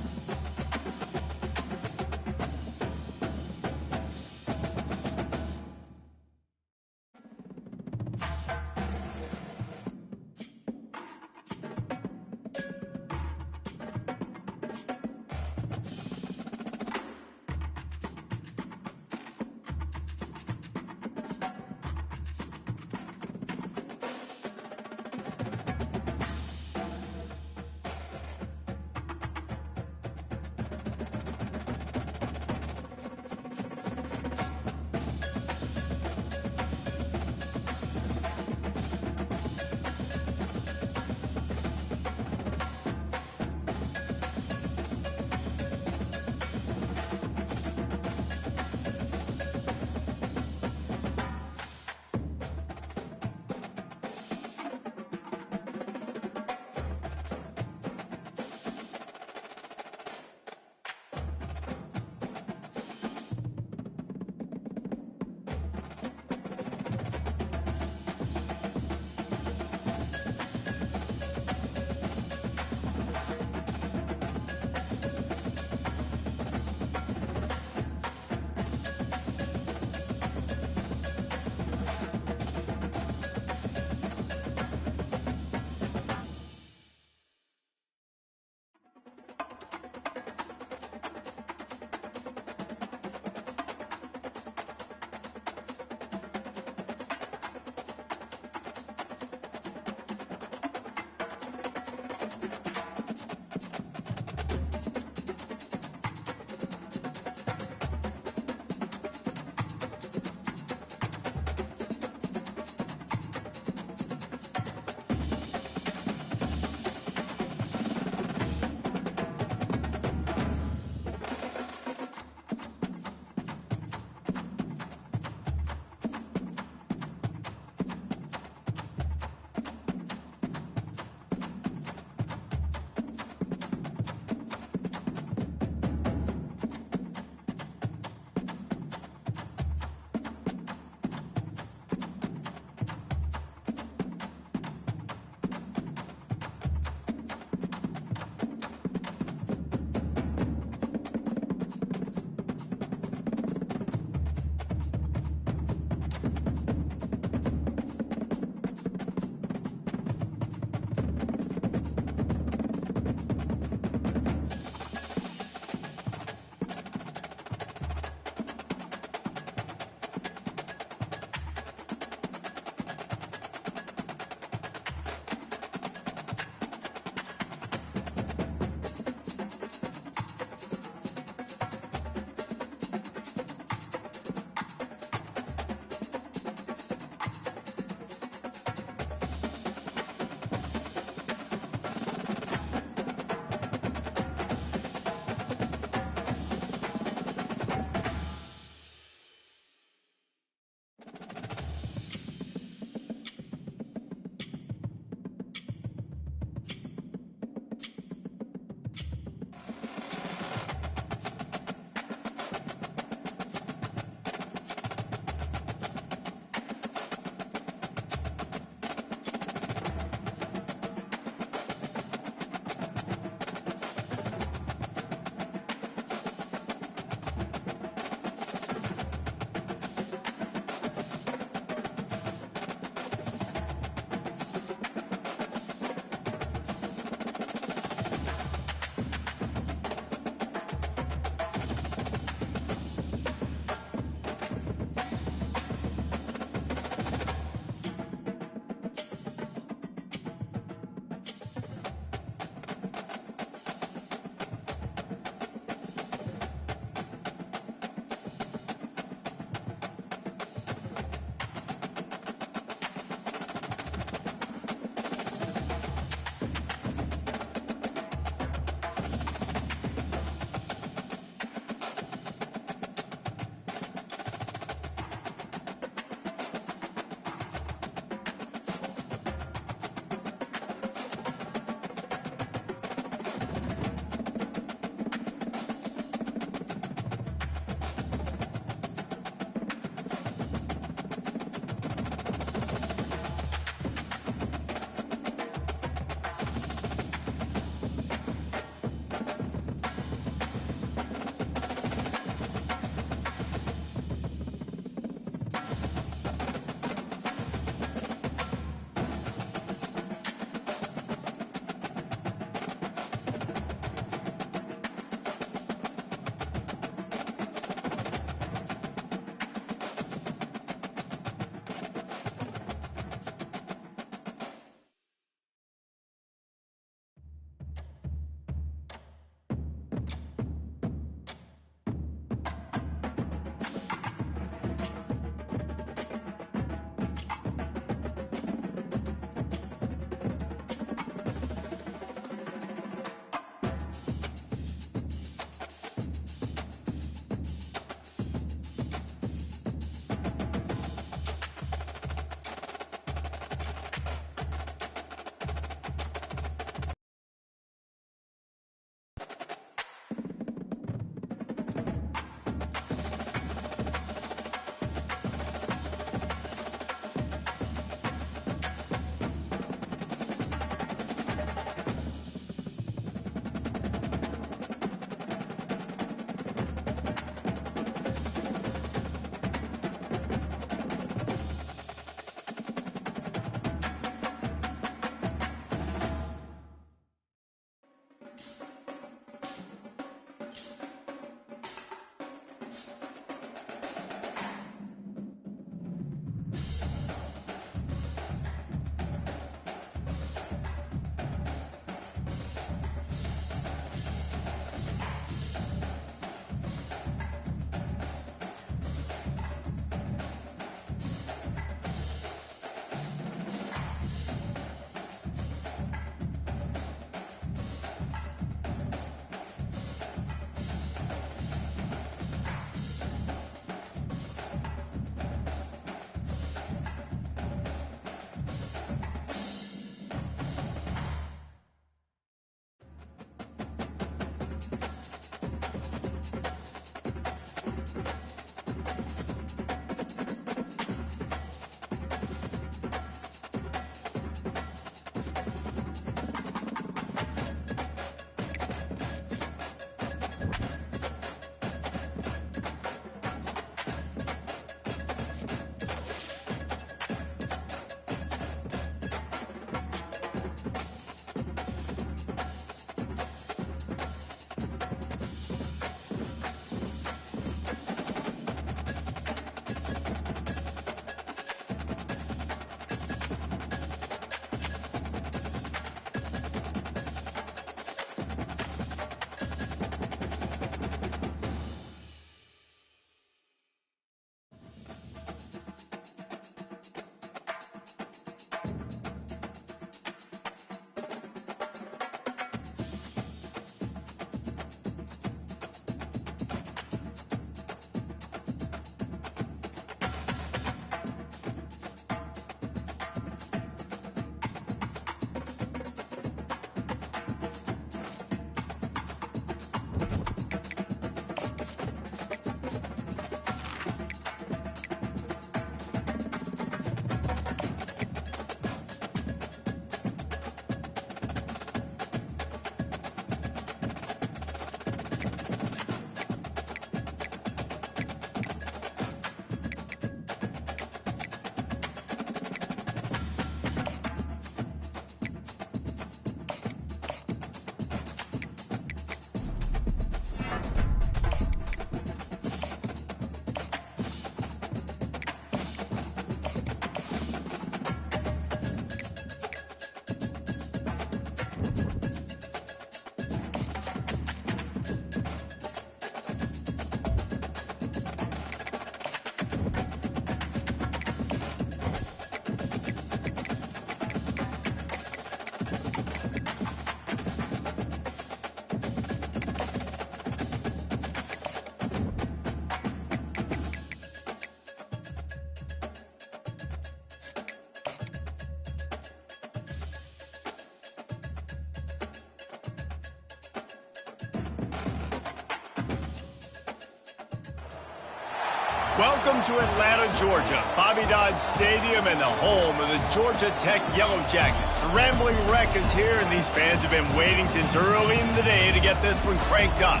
Welcome to Atlanta, Georgia, Bobby Dodd Stadium and the home of the Georgia Tech Yellow Jackets. The Rambling Wreck is here, and these fans have been waiting since early in the day to get this one cranked up.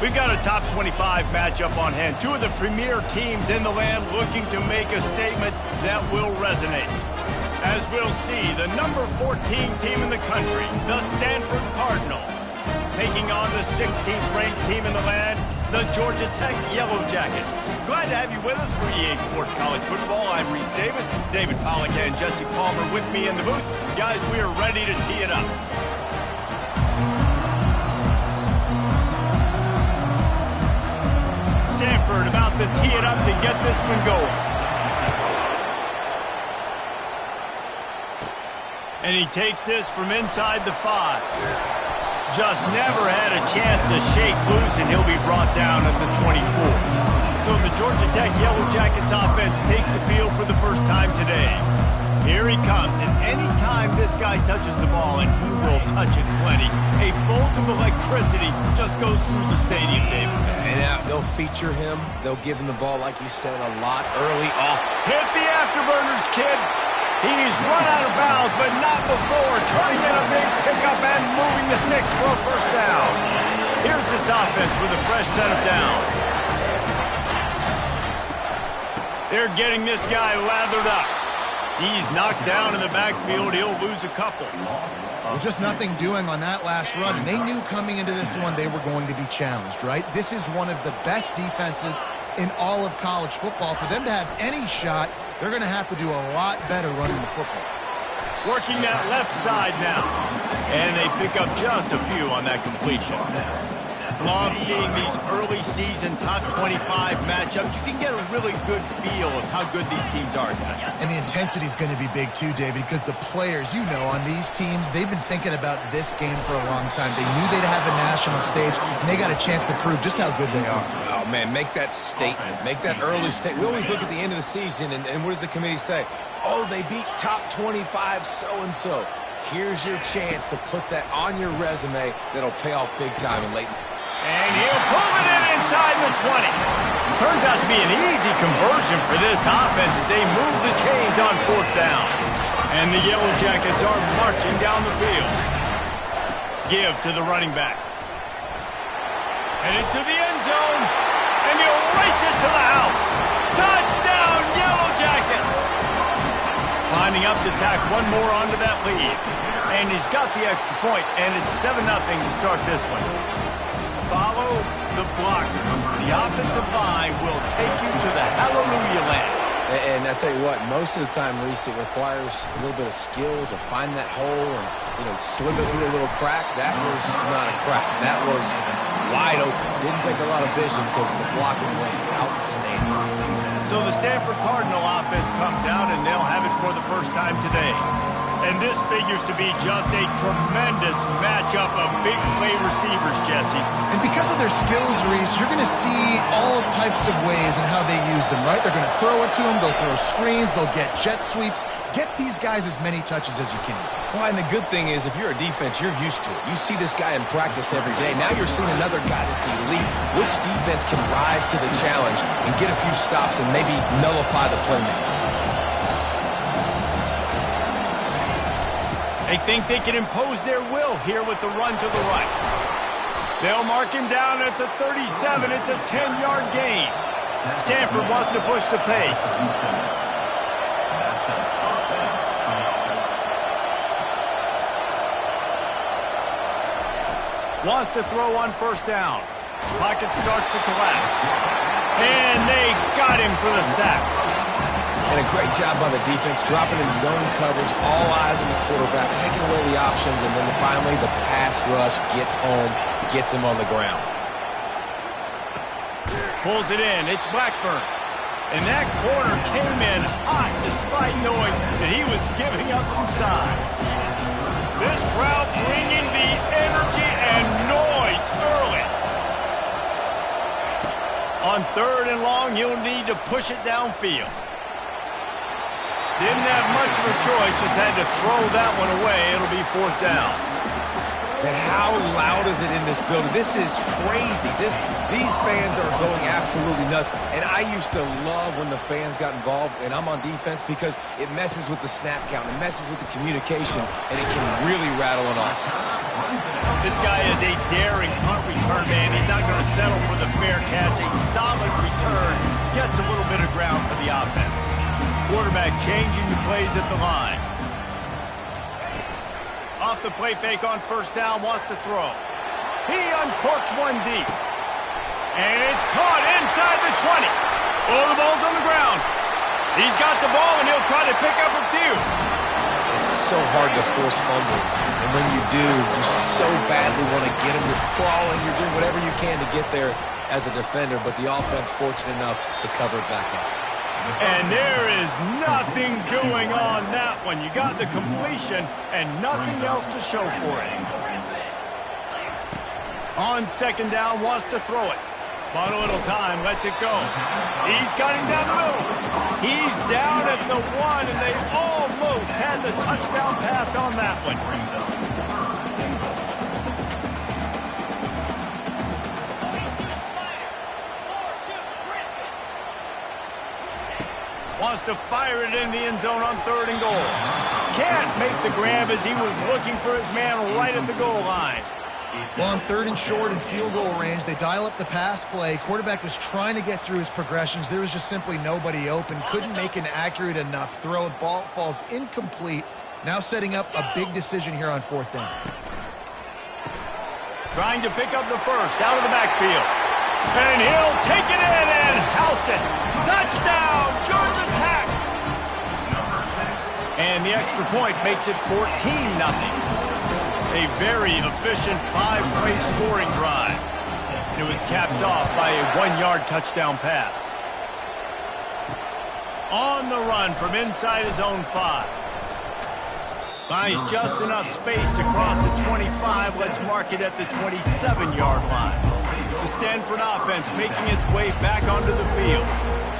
We've got a top 25 matchup on hand. Two of the premier teams in the land looking to make a statement that will resonate. As we'll see, the number 14 team in the country, the Stanford Cardinal, taking on the 16th ranked team in the land, the Georgia Tech Yellow Jackets. Glad to have you with us for EA Sports College Football. I'm Reese Davis, David Pollack and Jesse Palmer with me in the booth. Guys, we are ready to tee it up. Stanford about to tee it up to get this one going. And he takes this from inside the 5. Just never had a chance to shake loose, and he'll be brought down at the 24. So the Georgia Tech Yellow Jackets offense takes the field for the first time today. Here he comes, and anytime this guy touches the ball, and he will touch it plenty, a bolt of electricity just goes through the stadium, David. And they'll feature him. They'll give him the ball, like you said, a lot early off. Hit the afterburners, kid. He's run out of bounds, but not before turning in a big pickup and moving the sticks for a first down. Here's this offense with a fresh set of downs. They're getting this guy lathered up. He's knocked down in the backfield. He'll lose a couple. Well, just nothing doing on that last run, and they knew coming into this one they were going to be challenged, right? This is one of the best defenses in all of college football. For them to have any shot, they're going to have to do a lot better running the football. Working that left side now. And they pick up just a few on that completion. Love seeing these early season top 25 matchups. You can get a really good feel of how good these teams are, guys. And the intensity is going to be big too, David, because the players, you know, on these teams, they've been thinking about this game for a long time. They knew they'd have a national stage, and they got a chance to prove just how good they are. Oh, man, make that statement. Make that early statement. We always look at the end of the season, and what does the committee say? Oh, they beat top 25 so-and-so. Here's your chance to put that on your resume that'll pay off big time in late. And he'll pull it in inside the 20. Turns out to be an easy conversion for this offense as they move the chains on fourth down. And the Yellow Jackets are marching down the field. Give to the running back. And into the end zone. And he'll race it to the house. Touchdown, Yellow Jackets! Lining up to tack one more onto that lead. And he's got the extra point, and it's 7-0 to start this one. Follow the blocker. The offensive line will take you to the hallelujah land. And I tell you what, most of the time, Reese, it requires a little bit of skill to find that hole and, you know, slither through a little crack. That was not a crack. That was wide open. Didn't take a lot of vision because the blocking was outstanding. So the Stanford Cardinal offense comes out, and they'll have it for the first time today. And this figures to be just a tremendous matchup of big play receivers, Jesse. And because of their skills, Reese, you're going to see all types of ways in how they use them, right? They're going to throw it to them, they'll throw screens, they'll get jet sweeps. Get these guys as many touches as you can. Well, and the good thing is, if you're a defense, you're used to it. You see this guy in practice every day. Now you're seeing another guy that's elite. Which defense can rise to the challenge and get a few stops and maybe nullify the playmaker? They think they can impose their will here with the run to the right. They'll mark him down at the 37. It's a 10-yard gain. Stanford wants to push the pace. Wants to throw on first down. Pocket starts to collapse. And they got him for the sack. And a great job by the defense, dropping in zone coverage, all eyes on the quarterback, taking away the options, and then finally the pass rush gets home, gets him on the ground. Pulls it in. It's Blackburn. And that corner came in hot despite knowing that he was giving up some size. This crowd bringing the energy and noise early. On 3rd and long, he'll need to push it downfield. Didn't have much of a choice, just had to throw that one away. It'll be 4th down. And how loud is it in this building? This is crazy. These fans are going absolutely nuts. And I used to love when the fans got involved, and I'm on defense, because it messes with the snap count. It messes with the communication, and it can really rattle an offense. This guy is a daring punt return man. He's not going to settle for the fair catch. A solid return gets a little bit of ground for the offense. Quarterback changing the plays at the line. Off the play fake on first down, wants to throw. He uncorks one deep. And it's caught inside the 20. Oh, the ball's on the ground. He's got the ball, and he'll try to pick up a few. It's so hard to force fumbles. And when you do, you so badly want to get them. You're crawling, you're doing whatever you can to get there as a defender, but the offense fortunate enough to cover it back up. And there is nothing doing on that one. You got the completion and nothing else to show for it. On 2nd down, wants to throw it. Bought a little time, lets it go. He's got him down the middle. He's down at the 1, and they all almost had the touchdown pass on that one. Wants to fire it in the end zone on 3rd and goal. Can't make the grab as he was looking for his man right at the goal line. Well, on 3rd and short and field goal range, they dial up the pass play. Quarterback was trying to get through his progressions. There was just simply nobody open. Couldn't make an accurate enough throw. The ball falls incomplete. Now setting up a big decision here on 4th down. Trying to pick up the first out of the backfield. And he'll take it in and house it. Touchdown, Georgia Tech! And the extra point makes it 14-0. A very efficient 5-play scoring drive. It was capped off by a 1-yard touchdown pass. On the run from inside his own 5. Finds just enough space to cross the 25. Let's mark it at the 27-yard line. The Stanford offense making its way back onto the field.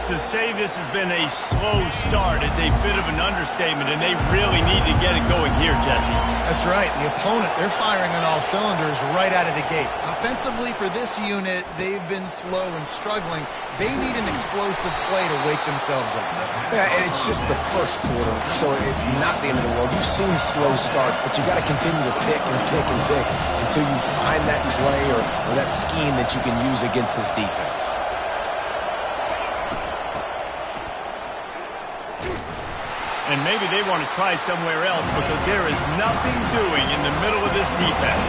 To say this has been a slow start is a bit of an understatement, and they really need to get it going here, Jesse. That's right. The opponent, they're firing on all cylinders right out of the gate. Offensively, for this unit, they've been slow and struggling. They need an explosive play to wake themselves up. Yeah, and it's just the first quarter, so it's not the end of the world. You've seen slow starts, but you got to continue to pick and pick and pick until you find that play or that scheme that you can use against this defense. And maybe they want to try somewhere else because there is nothing doing in the middle of this defense.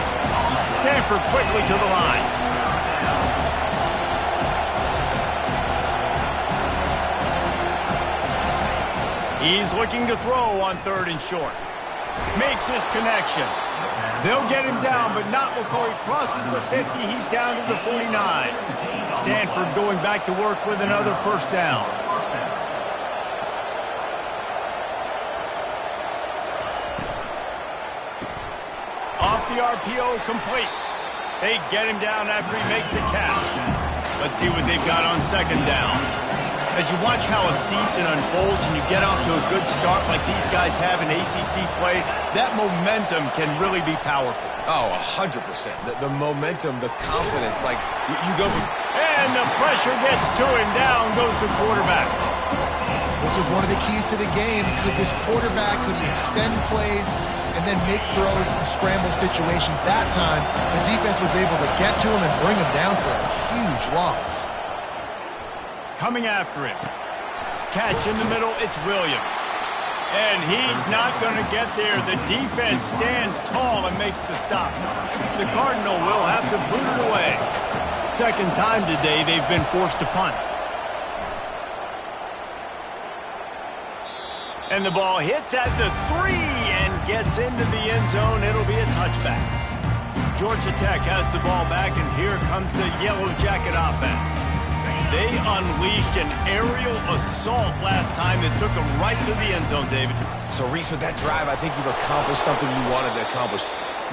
Stanford quickly to the line. He's looking to throw on 3rd and short. Makes his connection. They'll get him down, but not before he crosses the 50. He's down to the 49. Stanford going back to work with another first down. Off the RPO, complete. They get him down after he makes the catch. Let's see what they've got on 2nd down. As you watch how a season unfolds and you get off to a good start like these guys have in ACC play, that momentum can really be powerful. Oh, 100%. The momentum, the confidence, like you go from... And the pressure gets to him. Down goes the quarterback. This was one of the keys to the game. Could this quarterback, could he extend plays and then make throws in scramble situations? That time, the defense was able to get to him and bring him down for a huge loss. Coming after him. Catch in the middle, it's Williams. And he's not going to get there. The defense stands tall and makes the stop. The Cardinal will have to boot it away. 2nd time today they've been forced to punt. And the ball hits at the 3 and gets into the end zone. It'll be a touchback. Georgia Tech has the ball back, and here comes the Yellow Jacket offense. They unleashed an aerial assault last time that took them right to the end zone, David. So, Reese, with that drive, I think you've accomplished something you wanted to accomplish.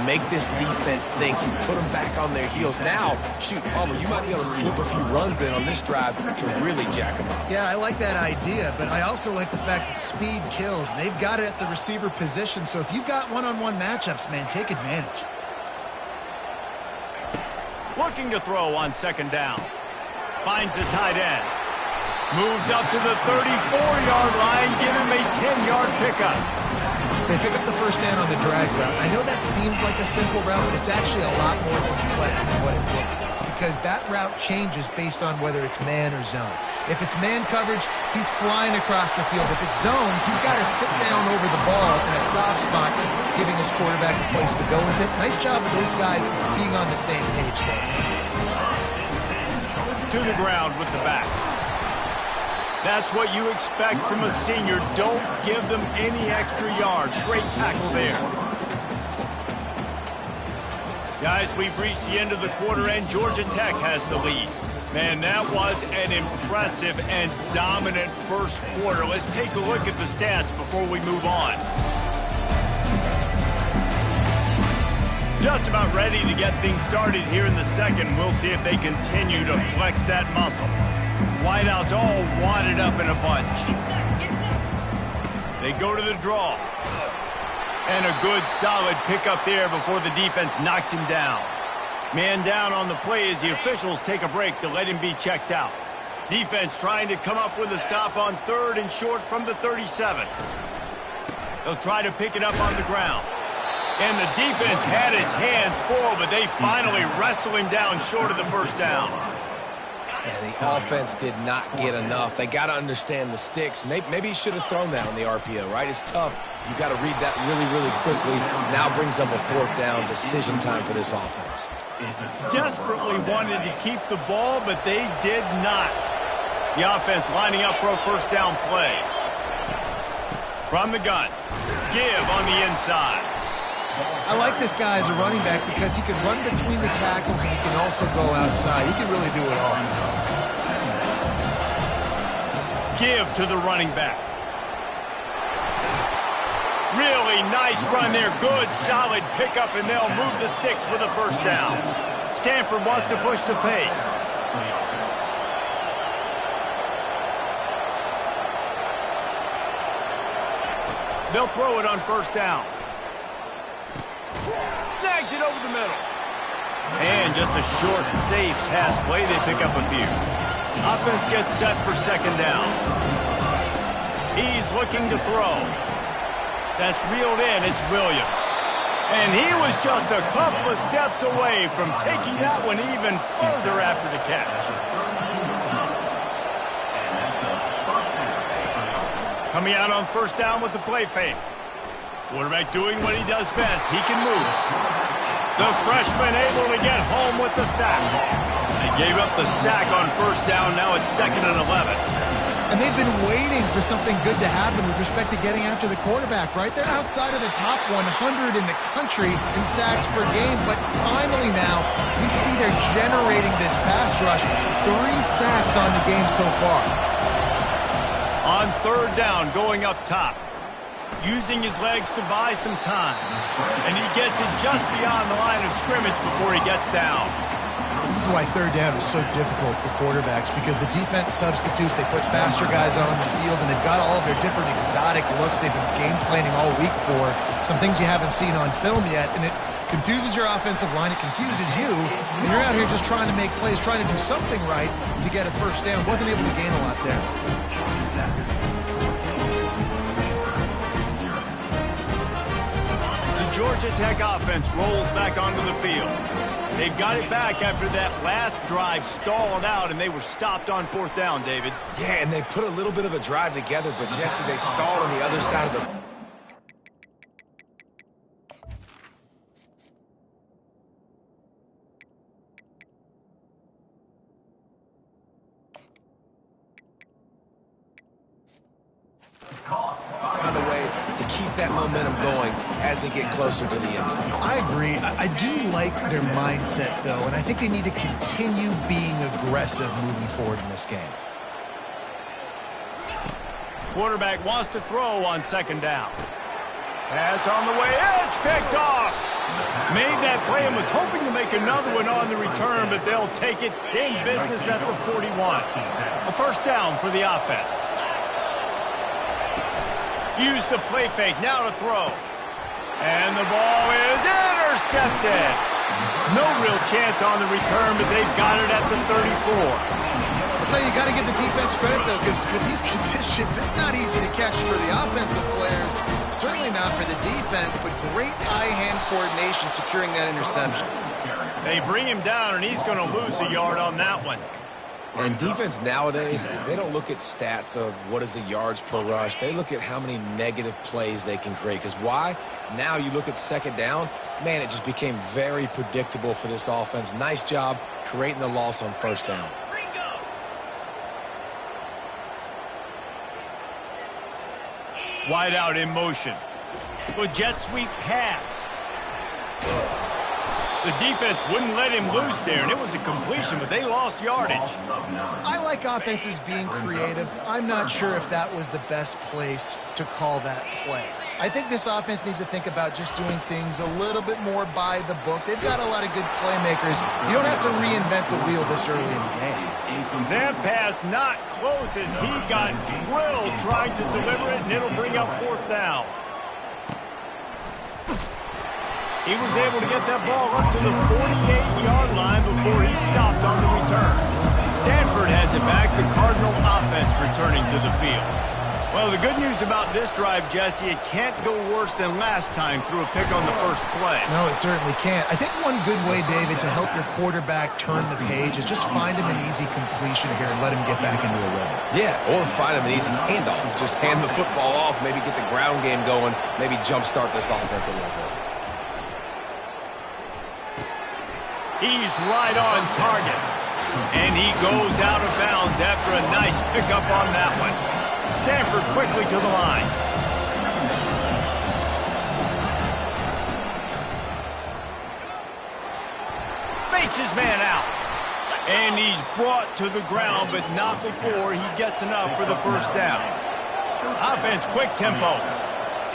Make this defense think. You put them back on their heels. Now, shoot, Palmer, you might be able to slip a few runs in on this drive to really jack them up. Yeah, I like that idea, but I also like the fact that speed kills. They've got it at the receiver position, so if you've got one-on-one matchups, man, take advantage. Looking to throw on 2nd down. Finds the tight end. Moves up to the 34-yard line. Give him a 10-yard pickup. They pick up the first down on the drag route. I know that seems like a simple route, but it's actually a lot more complex than what it looks like because that route changes based on whether it's man or zone. If it's man coverage, he's flying across the field. If it's zone, he's got to sit down over the ball in a soft spot, giving his quarterback a place to go with it. Nice job of those guys being on the same page there. To the ground with the back. That's what you expect from a senior. Don't give them any extra yards. Great tackle there. Guys, we've reached the end of the quarter, and Georgia Tech has the lead. Man, that was an impressive and dominant first quarter. Let's take a look at the stats before we move on. Just about ready to get things started here in the second. We'll see if they continue to flex that muscle. Wideouts all wadded up in a bunch. They go to the draw. And a good, solid pickup there before the defense knocks him down. Man down on the play as the officials take a break to let him be checked out. Defense trying to come up with a stop on 3rd and short from the 37. They'll try to pick it up on the ground. And the defense had his hands full, but they finally wrestle him down short of the first down. Yeah, the offense did not get enough. They got to understand the sticks. Maybe he should have thrown that on the RPO, right? It's tough. You got to read that really, really quickly. Now brings up a 4th down decision time for this offense. Desperately wanted to keep the ball, but they did not. The offense lining up for a first down play. From the gun, give on the inside. I like this guy as a running back because he can run between the tackles and he can also go outside. He can really do it all. Give to the running back. Really nice run there. Good, solid pickup, and they'll move the sticks with a first down. Stanford wants to push the pace. They'll throw it on first down. Snags it over the middle. And just a short, safe pass play. They pick up a few. Offense gets set for second down. He's looking to throw. That's reeled in. It's Williams. And he was just a couple of steps away from taking that one even further after the catch. Coming out on first down with the play fake. Quarterback doing what he does best. He can move. The freshman able to get home with the sack. They gave up the sack on first down. Now it's 2nd and 11. And they've been waiting for something good to happen with respect to getting after the quarterback, right? They're outside of the top 100 in the country in sacks per game, but finally now we see they're generating this pass rush. 3 sacks on the game so far. On third down, going up top. Using his legs to buy some time. And he gets it just beyond the line of scrimmage before he gets down. This is why third down is so difficult for quarterbacks, because the defense substitutes, they put faster guys on the field, and they've got all of their different exotic looks they've been game planning all week for, some things you haven't seen on film yet, and it confuses your offensive line, it confuses you, and you're out here just trying to make plays, trying to do something right to get a first down. Wasn't able to gain a lot there. The Georgia Tech offense rolls back onto the field. They've got it back after that last drive stalled out, and they were stopped on fourth down, David. Yeah, and they put a little bit of a drive together, but Jesse, they stalled on the other side of the... Find a way to keep that momentum going as they get closer to the end zone. I agree. I do like their mindset, though, and I think they need to continue being aggressive moving forward in this game. Quarterback wants to throw on second down. Pass on the way. It's picked off. Made that play and was hoping to make another one on the return, but they'll take it in business at the 41. A first down for the offense. Use the play fake, now to throw. And the ball is intercepted. No real chance on the return, but they've got it at the 34. I'll tell you, you got to give the defense credit, though, because with these conditions, it's not easy to catch for the offensive players. Certainly not for the defense, but great eye-hand coordination securing that interception. They bring him down, and he's going to lose a yard on that one. And defense nowadays, they don't look at stats of what is the yards per rush. They look at how many negative plays they can create. Because why? Now you look at second down, man, it just became very predictable for this offense. Nice job creating the loss on first down. Wide out in motion. Well, jet sweep pass. The defense wouldn't let him loose there, and it was a completion, but they lost yardage. I like offenses being creative. I'm not sure if that was the best place to call that play. I think this offense needs to think about just doing things a little bit more by the book. They've got a lot of good playmakers. You don't have to reinvent the wheel this early in the game. That pass not close as he got drilled trying to deliver it, and it'll bring up 4th down. He was able to get that ball up to the 48-yard line before he stopped on the return. Stanford has it back, the Cardinal offense returning to the field. Well, the good news about this drive, Jesse, it can't go worse than last time through a pick on the first play. No, it certainly can't. I think one good way, David, to help your quarterback turn the page is just find him an easy completion here and let him get back into a rhythm. Yeah, or find him an easy handoff. Just hand the football off, maybe get the ground game going, maybe jumpstart this offense a little bit. He's right on target. And he goes out of bounds after a nice pickup on that one. Stanford quickly to the line. Fakes his man out. And he's brought to the ground, but not before he gets enough for the first down. Offense, quick tempo.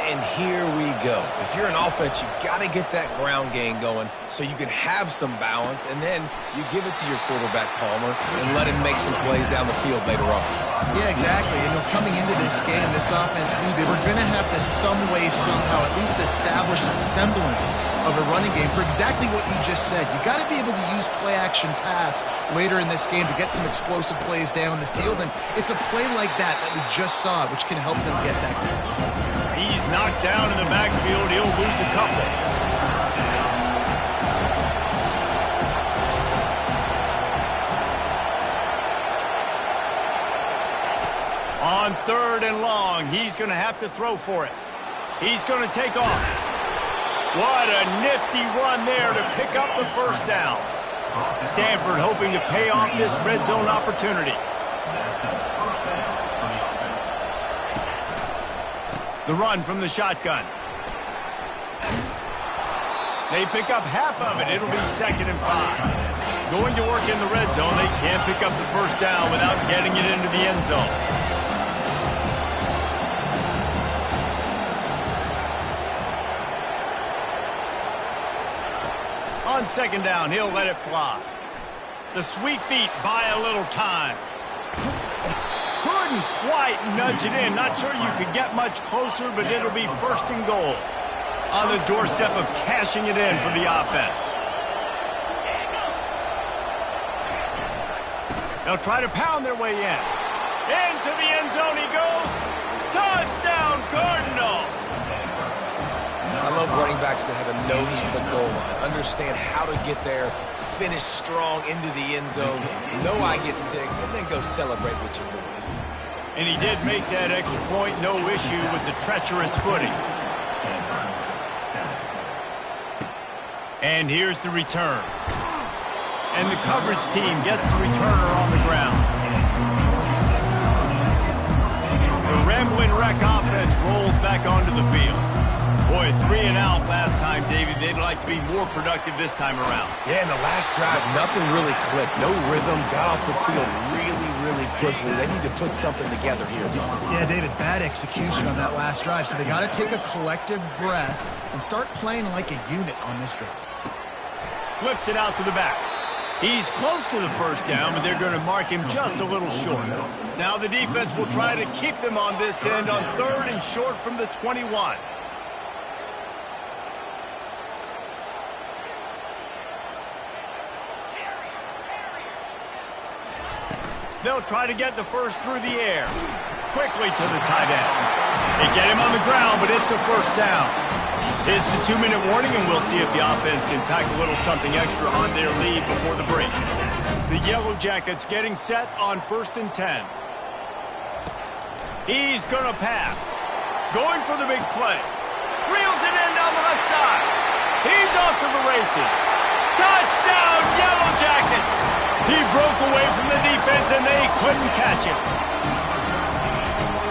And here we go. If you're an offense, you've got to get that ground game going so you can have some balance, and then you give it to your quarterback, Palmer, and let him make some plays down the field later on. Yeah, exactly. And coming into this game, this offense knew they were going to have to some way, somehow, at least establish a semblance of a running game for exactly what you just said. You got to be able to use play-action pass later in this game to get some explosive plays down the field, and it's a play like that we just saw, which can help them get that going. He's knocked down in the backfield. He'll lose a couple. On 3rd and long, he's going to have to throw for it. He's going to take off. What a nifty run there to pick up the first down. Stanford hoping to pay off this red zone opportunity. The run from the shotgun. They pick up half of it. It'll be 2nd and 5. Going to work in the red zone. They can't pick up the first down without getting it into the end zone. On 2nd down, he'll let it fly. The sweet feet buy a little time. Couldn't quite nudge it in. Not sure you could get much closer, but it'll be 1st and goal. On the doorstep of cashing it in for the offense. They'll try to pound their way in. Into the end zone he goes. Touchdown, Cardinals! I love running backs that have a nose for the goal line, understand how to get there, finish strong into the end zone, know I get 6, and then go celebrate with your boys. And he did make that extra point, no issue with the treacherous footing. And here's the return. And the coverage team gets the returner on the ground. The Ramblin' Wreck offense rolls back onto the field. Boy, 3 and out last time, David. They'd like to be more productive this time around. Yeah, in the last drive, nothing really clicked. No rhythm, got off the field really quickly. They need to put something together here. Yeah, David, bad execution on that last drive, so they got to take a collective breath and start playing like a unit on this drive. Flips it out to the back. He's close to the first down, but they're going to mark him just a little short. Now the defense will try to keep them on this end on 3rd and short from the 21. They'll try to get the first through the air. Quickly to the tight end. They get him on the ground, but it's a first down. It's a 2-minute warning, and we'll see if the offense can tack a little something extra on their lead before the break. The Yellow Jackets getting set on 1st and 10. He's going to pass. Going for the big play. Reels it in down the left side. He's off to the races. Touchdown, Yellow Jackets! He broke away from the defense, and they couldn't catch him.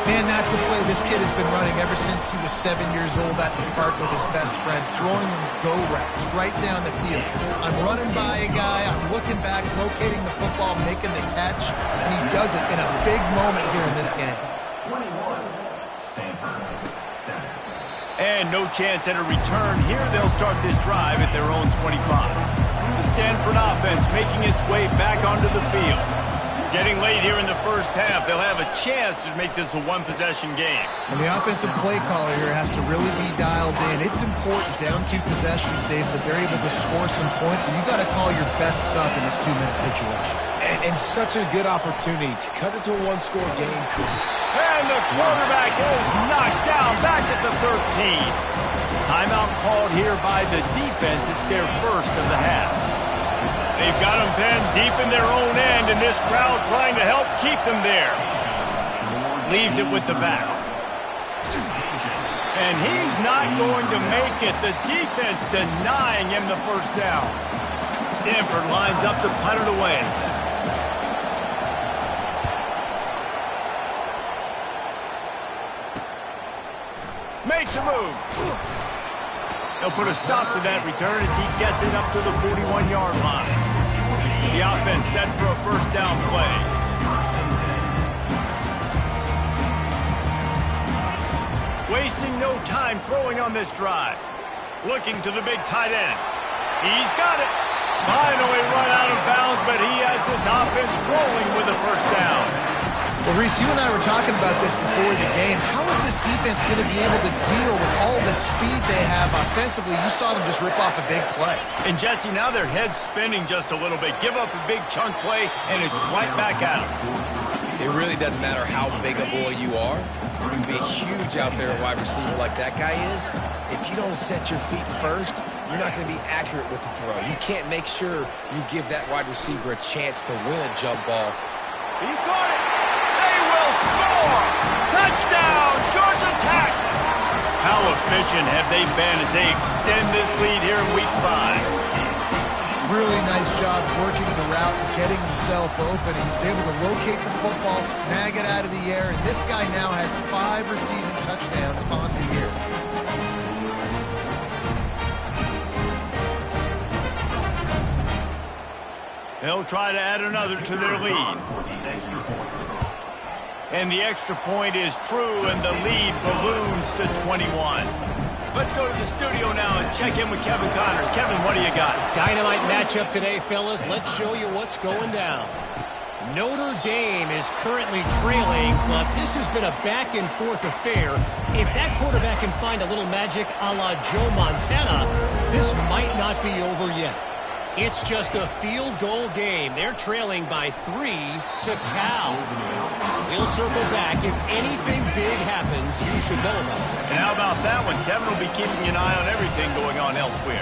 Man, that's a play this kid has been running ever since he was 7 years old at the park with his best friend, throwing him go routes right down the field. I'm running by a guy, I'm looking back, locating the football, making the catch, and he does it in a big moment here in this game. 21, Stanford, 7. And no chance at a return. Here they'll start this drive at their own 25. The Stanford offense making its way back onto the field. Getting late here in the first half, they'll have a chance to make this a one-possession game. And the offensive play caller here has to really be dialed in. It's important, down 2 possessions, Dave, that they're able to score some points, so you got to call your best stuff in this 2-minute situation. And such a good opportunity to cut it to a one-score game. And the quarterback is knocked down back at the 13. Timeout called here by the defense. It's their first of the half. They've got them pinned deep in their own end, and this crowd trying to help keep them there. Leaves it with the back. And he's not going to make it. The defense denying him the first down. Stanford lines up to punt it away. Makes a move. He'll put a stop to that return as he gets it up to the 41-yard line. The offense set for a first down play. Wasting no time throwing on this drive. Looking to the big tight end. He's got it. Finally run out of bounds, but he has this offense rolling with a first down. Well, Reese, you and I were talking about this before the game. How is this defense going to be able to deal with all the speed they have offensively? You saw them just rip off a big play. And, Jesse, now their head's spinning just a little bit. Give up a big chunk play, and it's right back at them. It really doesn't matter how big a boy you are. You can be huge out there, a wide receiver like that guy is. If you don't set your feet first, you're not going to be accurate with the throw. You can't make sure you give that wide receiver a chance to win a jump ball. He caught it. They will score. Touchdown, Georgia Tech. How efficient have they been as they extend this lead here in Week 5? Really nice job working the route and getting himself open. He was able to locate the football, snag it out of the air, and this guy now has 5 receiving touchdowns on the year. They'll try to add another to their lead. And the extra point is true, and the lead balloons to 21. Let's go to the studio now and check in with Kevin Connors. Kevin, what do you got? Dynamite matchup today, fellas. Let's show you what's going down. Notre Dame is currently trailing, but this has been a back-and-forth affair. If that quarterback can find a little magic a la Joe Montana, this might not be over yet. It's just a field goal game. They're trailing by 3 to Cal. We'll circle back. If anything big happens, you should know about it. And how about that one? Kevin will be keeping an eye on everything going on elsewhere.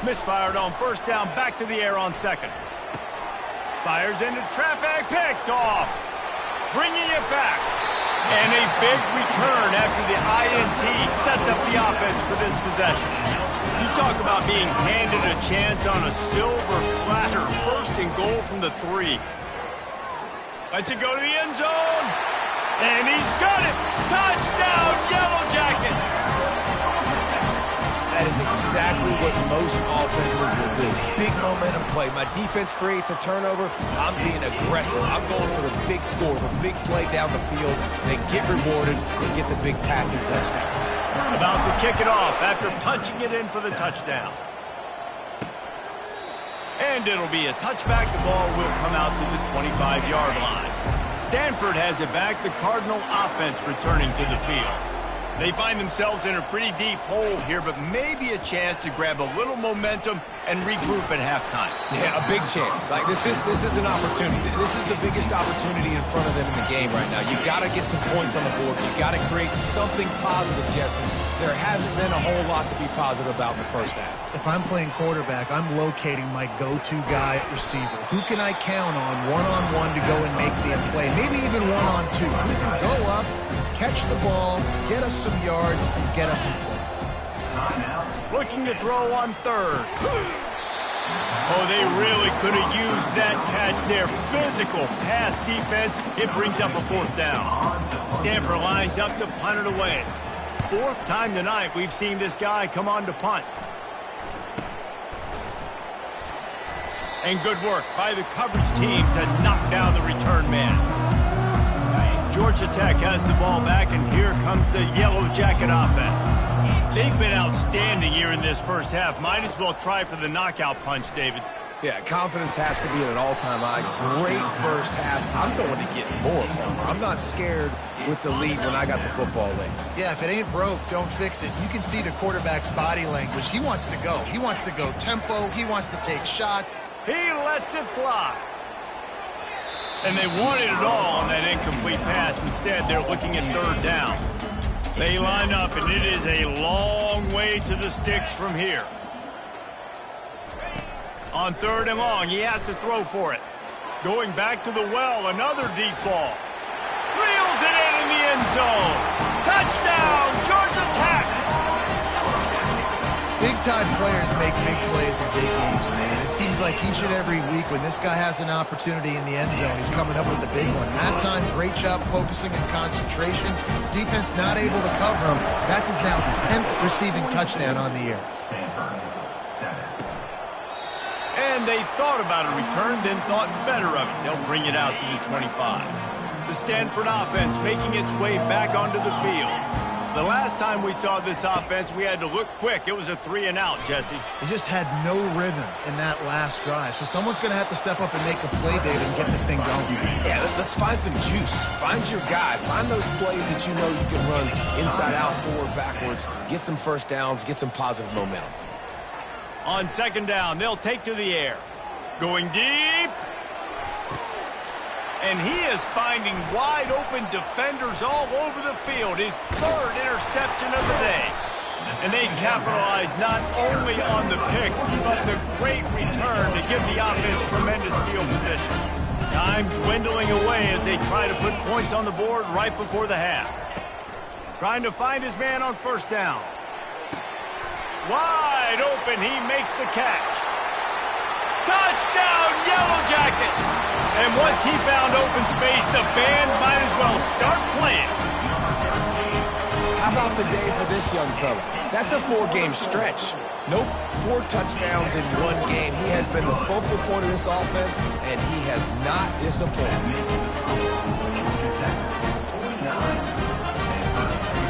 Misfired on first down, back to the air on second. Fires into traffic, picked off. Bringing it back. And a big return after the INT sets up the offense for this possession. You talk about being handed a chance on a silver platter. First and goal from the 3. Lets it go to the end zone. And he's got it. Touchdown, Yellow Jackets. That is exactly what most offenses will do. Big momentum play. My defense creates a turnover. I'm being aggressive. I'm going for the big score, the big play down the field. They get rewarded and get the big passing touchdown. About to kick it off after punching it in for the touchdown. And it'll be a touchback. The ball will come out to the 25-yard line. Stanford has it back. The Cardinal offense returning to the field. They find themselves in a pretty deep hole here, but maybe a chance to grab a little momentum and regroup at halftime. Yeah, a big chance. Like this is an opportunity. This is the biggest opportunity in front of them in the game right now. You got to get some points on the board. You got to create something positive, Jesse. There hasn't been a whole lot to be positive about in the first half. If I'm playing quarterback, I'm locating my go-to guy at receiver. Who can I count on one-on-one to go and make the play? Maybe even one-on-two. Who can go up, catch the ball, get us some yards, and get us some points. Looking to throw on third. Oh, they really could have used that catch there. Physical pass defense. It brings up a 4th down. Stanford lines up to punt it away. 4th time tonight we've seen this guy come on to punt. And good work by the coverage team to knock down the return man. Georgia Tech has the ball back, and here comes the Yellow Jacket offense. They've been outstanding here in this first half. Might as well try for the knockout punch, David. Yeah, confidence has to be at an all-time high. Great first half. I'm going to get more from her. I'm not scared with the lead when I got the football late. Yeah, if it ain't broke, don't fix it. You can see the quarterback's body language. He wants to go. He wants to go tempo. He wants to take shots. He lets it fly. And they wanted it all on that incomplete pass. Instead, they're looking at 3rd down. They line up, and it is a long way to the sticks from here. On 3rd and long, he has to throw for it. Going back to the well, another deep ball. Reels it in the end zone. Touchdown, Georgia Tech! Big-time players make big plays in big games, man. It seems like each and every week when this guy has an opportunity in the end zone, he's coming up with a big one. That time, great job focusing and concentration. Defense not able to cover him. That's his now 10th receiving touchdown on the year. And they thought about a return, then thought better of it. They'll bring it out to the 25. The Stanford offense making its way back onto the field. The last time we saw this offense, we had to look quick. It was a 3-and-out, Jesse. He just had no rhythm in that last drive. So someone's going to have to step up and make a play, David, and get this thing going. Yeah, let's find some juice. Find your guy. Find those plays that you know you can run inside out, forward, backwards. Get some first downs. Get some positive momentum. On 2nd down, they'll take to the air. Going deep. And he is finding wide-open defenders all over the field. His 3rd interception of the day. And they capitalize not only on the pick, but the great return to give the offense tremendous field position. Time dwindling away as they try to put points on the board right before the half. Trying to find his man on 1st down. Wide open, he makes the catch. Touchdown, Yellow Jackets! And once he found open space, the band might as well start playing. How about the day for this young fella? That's a 4-game stretch. Nope, 4 touchdowns in 1 game. He has been the focal point of this offense, and he has not disappointed.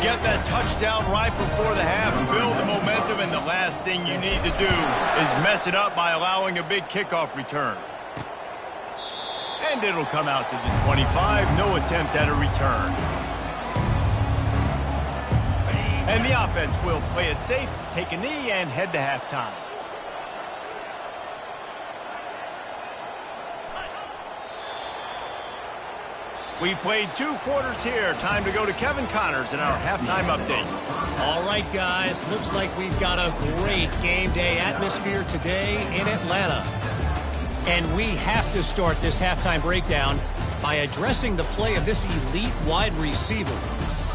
Get that touchdown right before the half, build the momentum, and the last thing you need to do is mess it up by allowing a big kickoff return. And it'll come out to the 25, no attempt at a return. And the offense will play it safe, take a knee, and head to halftime. We played 2 quarters here. Time to go to Kevin Connors in our halftime update. All right, guys. Looks like we've got a great game day atmosphere today in Atlanta. And we have to start this halftime breakdown by addressing the play of this elite wide receiver.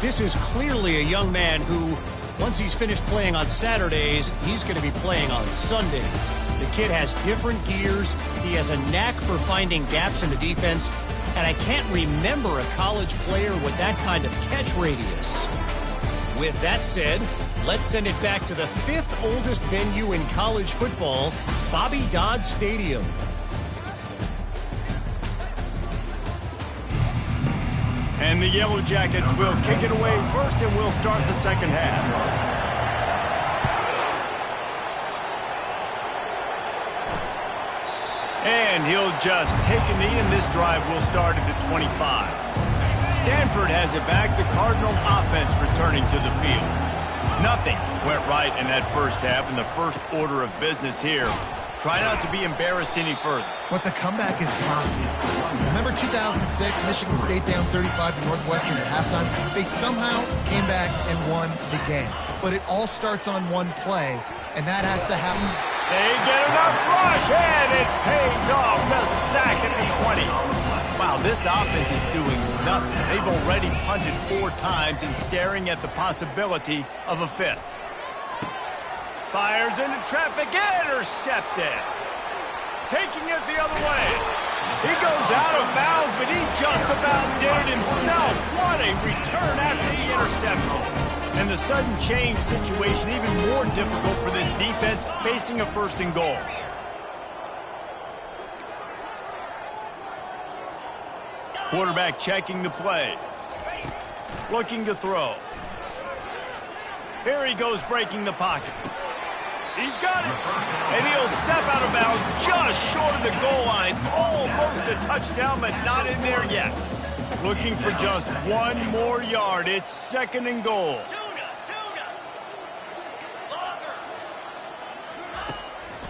This is clearly a young man who, once he's finished playing on Saturdays, he's going to be playing on Sundays. The kid has different gears. He has a knack for finding gaps in the defense. And I can't remember a college player with that kind of catch radius. With that said, let's send it back to the 5th oldest venue in college football, Bobby Dodd Stadium. And the Yellow Jackets will kick it away first, and we'll start the second half. And he'll just take a knee, and this drive will start at the 25. Stanford has it back. The Cardinal offense returning to the field. Nothing went right in that first half, and the first order of business here. Try not to be embarrassed any further. But the comeback is possible. Remember 2006, Michigan State down 35 to Northwestern at halftime? They somehow came back and won the game. But it all starts on one play, and that has to happen. They get enough rush, and it pays off. The sack at the 20. Wow, this offense is doing nothing. They've already punted 4 times and staring at the possibility of a 5th. Fires into traffic, intercepted. taking it the other way. He goes out of bounds, but he just about did it himself. What a return after the interception. And the sudden change situation even more difficult for this defense facing a 1st and goal. Quarterback checking the play. Looking to throw. Here he goes breaking the pocket. He's got it. And he'll step out of bounds just short of the goal line. Almost a touchdown, but not in there yet. Looking for just 1 more yard. It's 2nd and goal.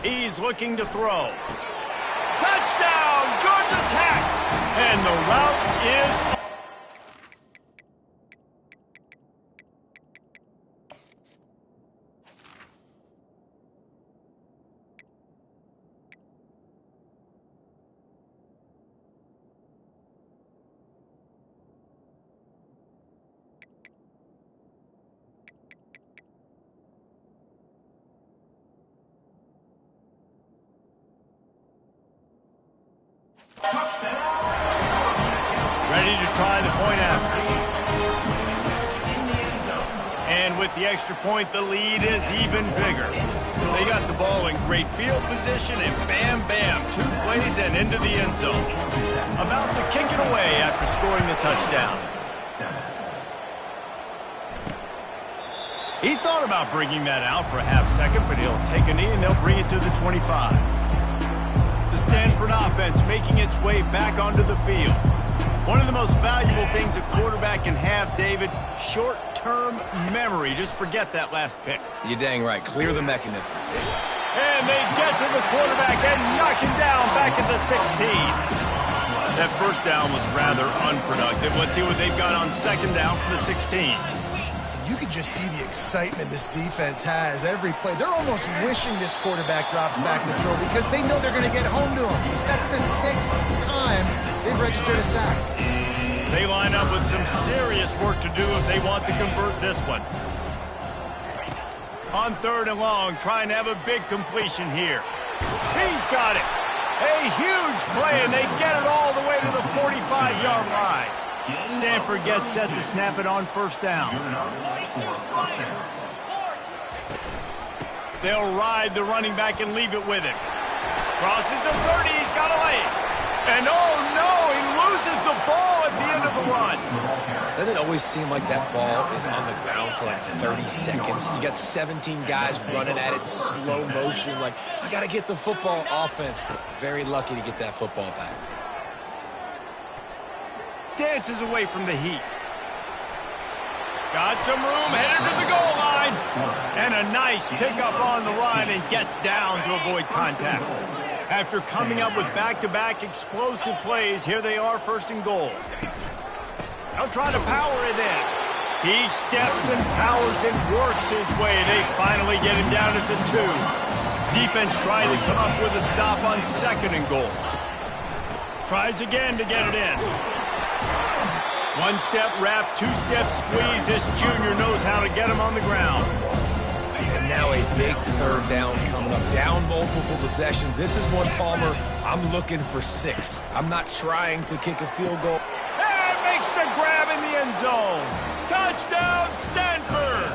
He's looking to throw. Touchdown, Georgia Tech! And the route is... Ready to try the point after. And with the extra point, the lead is even bigger. They got the ball in great field position, and bam, bam, 2 plays and into the end zone. About to kick it away after scoring the touchdown. He thought about bringing that out for a half second, but he'll take a knee and they'll bring it to the 25. The Stanford offense making its way back onto the field. One of the most valuable things a quarterback can have, David, short-term memory. Just forget that last pick. You're dang right. Clear the mechanism. And they get to the quarterback and knock him down back at the 16. That first down was rather unproductive. Let's see what they've got on 2nd down from the 16. You can just see the excitement this defense has every play. They're almost wishing this quarterback drops back to throw because they know they're going to get home to him. That's the 6th time they've registered a sack. They line up with some serious work to do if they want to convert this one. On 3rd and long, trying to have a big completion here. He's got it. A huge play, and they get it all the way to the 45-yard line. Stanford gets set to snap it on 1st down. They'll ride the running back and leave it with him. Crosses the 30, he's got a lane. And oh no, he loses the ball at the end of the run. Doesn't it always seem like that ball is on the ground for like 30 seconds? You got 17 guys running at it in slow motion. Like, I got to get the football. Offense, very lucky to get that football back. Dances away from the heat. Got some room, headed to the goal line. And a nice pickup on the run and gets down to avoid contact. After coming up with back-to-back explosive plays, here they are 1st and goal. They'll try to power it in. He steps and powers and works his way. They finally get him down at the 2. Defense trying to come up with a stop on 2nd and goal. Tries again to get it in. 1-step wrap, 2-step squeeze. This junior knows how to get him on the ground. And now a big 3rd down coming up. Down multiple possessions. This is one, Palmer, I'm looking for 6. I'm not trying to kick a field goal. And makes the grab in the end zone. Touchdown, Stanford!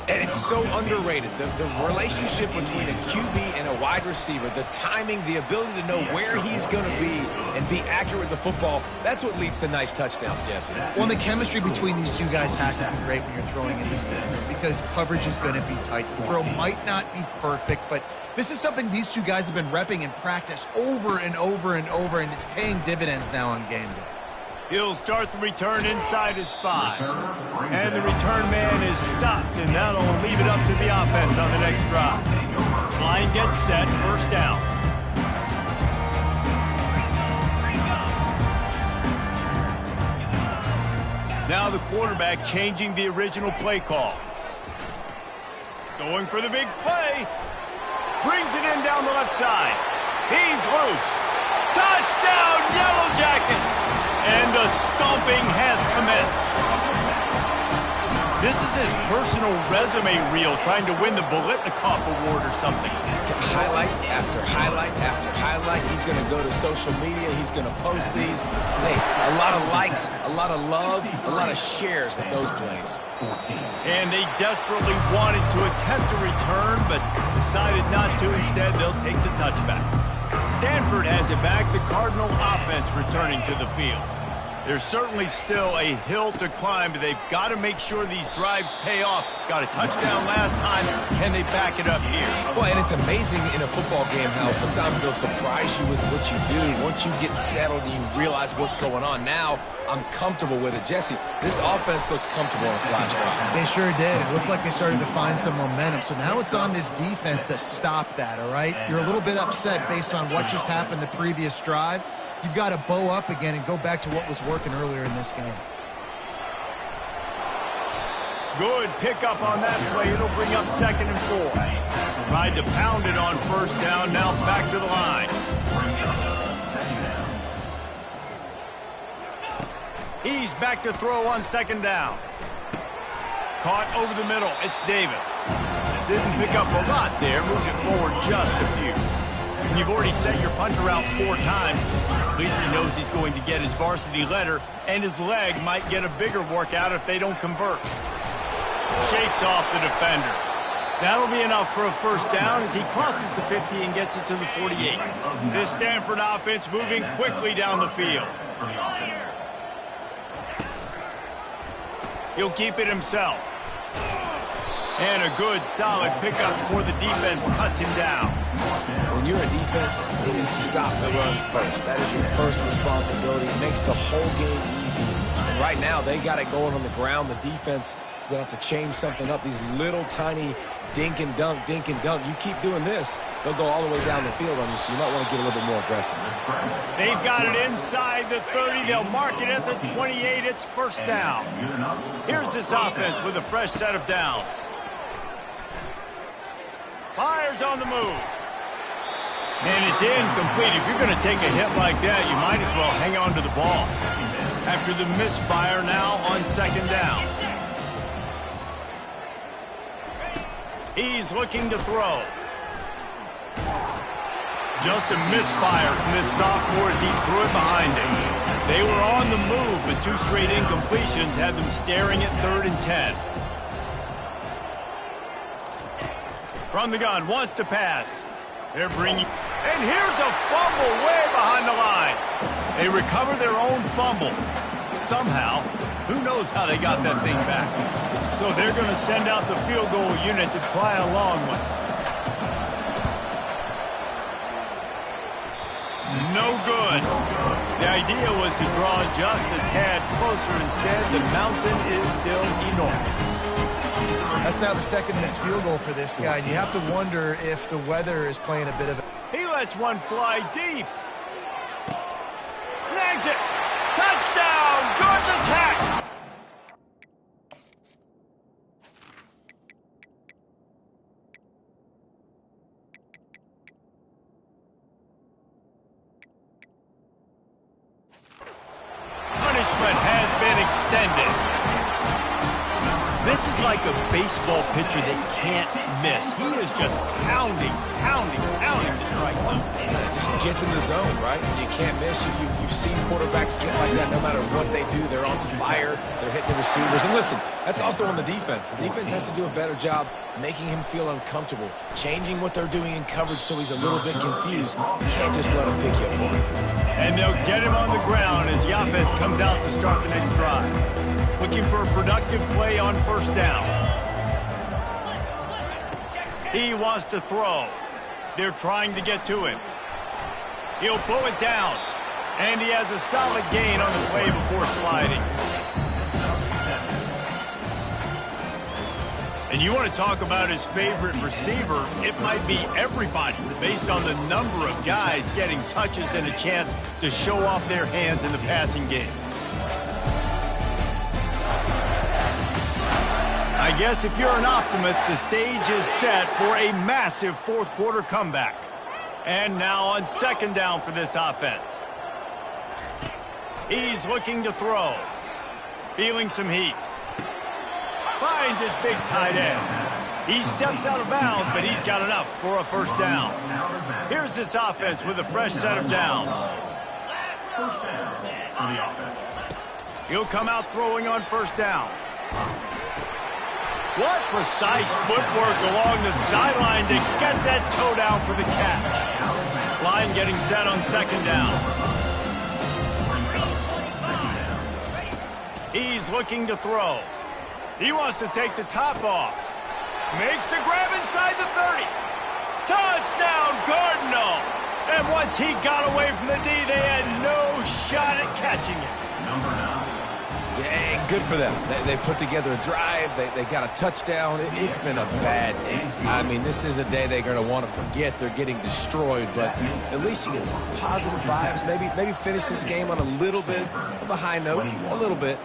And it's so underrated. The relationship between a QB and a wide receiver, the timing, the ability to know where he's going to be and be accurate with the football, that's what leads to nice touchdowns, Jesse. Well, the chemistry between these 2 guys has to be great when you're throwing in the zone because coverage is going to be tight. The throw might not be perfect, but this is something these 2 guys have been repping in practice over and over and over, and it's paying dividends now on game day. He'll start the return inside his 5. And the return man is stopped, and that'll leave it up to the offense on the next drive. Line gets set, 1st down. Now the quarterback changing the original play call. Going for the big play. Brings it in down the left side. He's loose. Touchdown, Yellow Jackets! And the stomping has commenced. This is his personal resume reel, trying to win the Biletnikoff Award or something. Highlight after highlight after highlight. He's going to go to social media. He's going to post these. Hey, a lot of likes, a lot of love, a lot of shares with those plays. And they desperately wanted to attempt a return, but decided not to. Instead, they'll take the touchback. Stanford has it back. The Cardinal offense returning to the field. There's certainly still a hill to climb, but they've got to make sure these drives pay off. Got a touchdown last time. Can they back it up here? Well, and it's amazing in a football game how sometimes they'll surprise you with what you do. Once you get settled and you realize what's going on, now I'm comfortable with it. Jesse, this offense looked comfortable in its last drive. They sure did. It looked like they started to find some momentum. So now it's on this defense to stop that, all right? You're a little bit upset based on what just happened the previous drive. You've got to bow up again and go back to what was working earlier in this game. Good pickup on that play. It'll bring up 2nd and 4. Tried to pound it on 1st down. Now back to the line. He's back to throw on 2nd down. Caught over the middle. It's Davis. Didn't pick up a lot there. Moved it forward just a few. And you've already set your punter out 4 times. At least he knows he's going to get his varsity letter, and his leg might get a bigger workout if they don't convert. Shakes off the defender. That'll be enough for a 1st down as he crosses the 50 and gets it to the 48. This Stanford offense moving quickly down the field. He'll keep it himself. And a good, solid pickup before the defense cuts him down. When you're a defense, it is stop the run first. That is your first responsibility. It makes the whole game easy. And right now, they got it going on the ground. The defense is going to have to change something up. These little tiny dink and dunk, dink and dunk. You keep doing this, they'll go all the way down the field on you, so you might want to get a little bit more aggressive. They've got it inside the 30. They'll mark it at the 28. It's 1st down. Here's this offense with a fresh set of downs. Fires on the move. And it's incomplete. If you're going to take a hit like that, you might as well hang on to the ball. After the misfire, now on 2nd down. He's looking to throw. Just a misfire from this sophomore as he threw it behind him. They were on the move, but 2 straight incompletions had them staring at 3rd and 10. From the gun, wants to pass. They're bringing... And here's a fumble way behind the line. They recover their own fumble. Somehow, who knows how they got that thing back. So they're going to send out the field goal unit to try a long one. No good. The idea was to draw just a tad closer. Instead, the mountain is still enormous. That's now the 2nd missed field goal for this guy. You have to wonder if the weather is playing a bit of... He lets one fly deep. Snags it. Touchdown, Georgia Tech. Punishment has been extended. This is like a baseball pitcher that can't miss. He is just pounding the strike zone. It just gets in the zone, right? You can't miss. You've seen quarterbacks get like that no matter what they do. They're on fire. They're hitting the receivers. And listen, that's also on the defense. The defense has to do a better job making him feel uncomfortable, changing what they're doing in coverage so he's a little bit confused. You can't just let him pick you up on it. And they'll get him on the ground as the offense comes out to start the next drive. Looking for a productive play on 1st down. He wants to throw. They're trying to get to him. He'll pull it down. And he has a solid gain on the play before sliding. And you want to talk about his favorite receiver, it might be everybody based on the number of guys getting touches and a chance to show off their hands in the passing game. I guess if you're an optimist, the stage is set for a massive 4th quarter comeback. And now on 2nd down for this offense. He's looking to throw. Feeling some heat. finds his big tight end. He steps out of bounds, but he's got enough for a first down. Here's this offense with a fresh set of downs. First down for the offense. He'll come out throwing on first down. What precise footwork along the sideline to get that toe down for the catch. Line getting set on second down. He's looking to throw. He wants to take the top off. Makes the grab inside the 30. Touchdown, Cardinal! And once he got away from the D, they had no shot at catching it. Number 9. Yeah, good for them. They put together a drive. They got a touchdown. It's been a bad day. I mean, this is a day they're going to want to forget. They're getting destroyed, but at least you get some positive vibes. Maybe finish this game on a little bit of a high note, a little bit.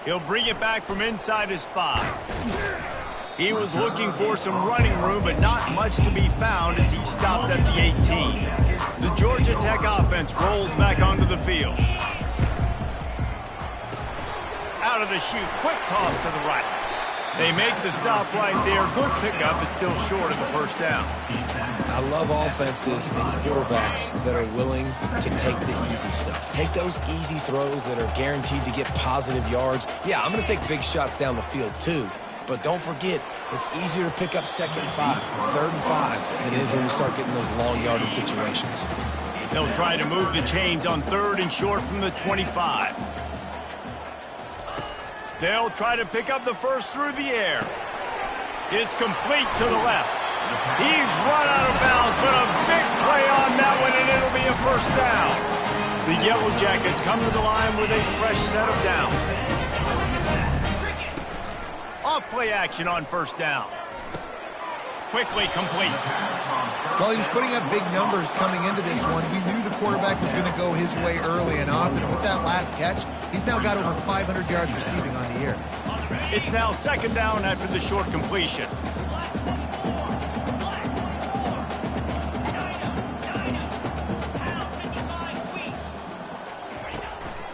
He'll bring it back from inside his 5. He was looking for some running room, but not much to be found as he stopped at the 18. The Georgia Tech offense rolls back onto the field. Out of the chute, quick toss to the right. They make the stop right there. Good pickup, but still short of the first down. I love offenses and quarterbacks that are willing to take the easy stuff. Take those easy throws that are guaranteed to get positive yards. Yeah, I'm going to take big shots down the field too. But don't forget, it's easier to pick up 2nd and 5, 3rd and 5 than it is when we start getting those long yardage situations. They'll try to move the chains on 3rd and short from the 25. They'll try to pick up the first through the air. It's complete to the left. He's run out of bounds, but a big play on that one, and it'll be a first down. The Yellow Jackets come to the line with a fresh set of downs. Off play action on first down. Quickly complete. Well, he was putting up big numbers coming into this one. We knew the quarterback was going to go his way early and often. And with that last catch, he's now got over 500 yards receiving on the year. It's now second down after the short completion.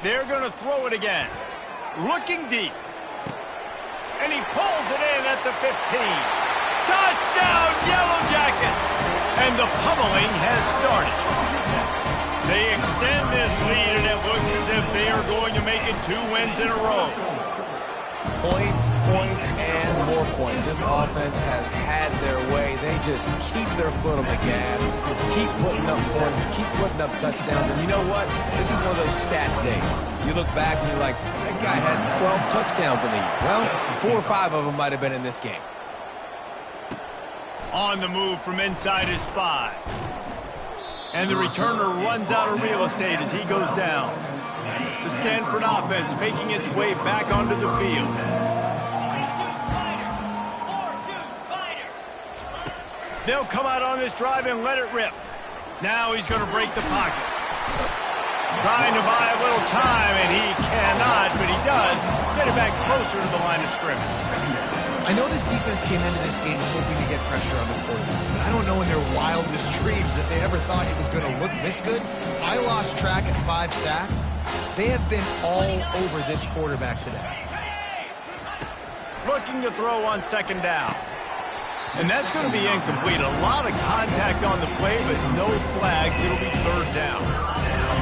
They're going to throw it again. Looking deep. And he pulls it in at the 15. Touchdown, Yellow Jackets! And the pummeling has started. They extend this lead, and it looks as if they are going to make it 2 wins in a row. Points, and more points. This offense has had their way. They just keep their foot on the gas, keep putting up points, keep putting up touchdowns. And you know what? This is one of those stats days. You look back and you're like, that guy had 12 touchdowns in the year. Well, 4 or 5 of them might have been in this game. On the move from inside his 5. And the returner runs out of real estate as he goes down. The Stanford offense making its way back onto the field. They'll come out on this drive and let it rip. Now he's going to break the pocket. Trying to buy a little time, and he cannot, but he does get it back closer to the line of scrimmage. I know this defense came into this game hoping to get pressure on the quarterback, but I don't know in their wildest dreams if they ever thought it was going to look this good. I lost track at 5 sacks. They have been all over this quarterback today. Looking to throw on second down. And that's going to be incomplete. A lot of contact on the play, but no flags. It'll be 3rd down.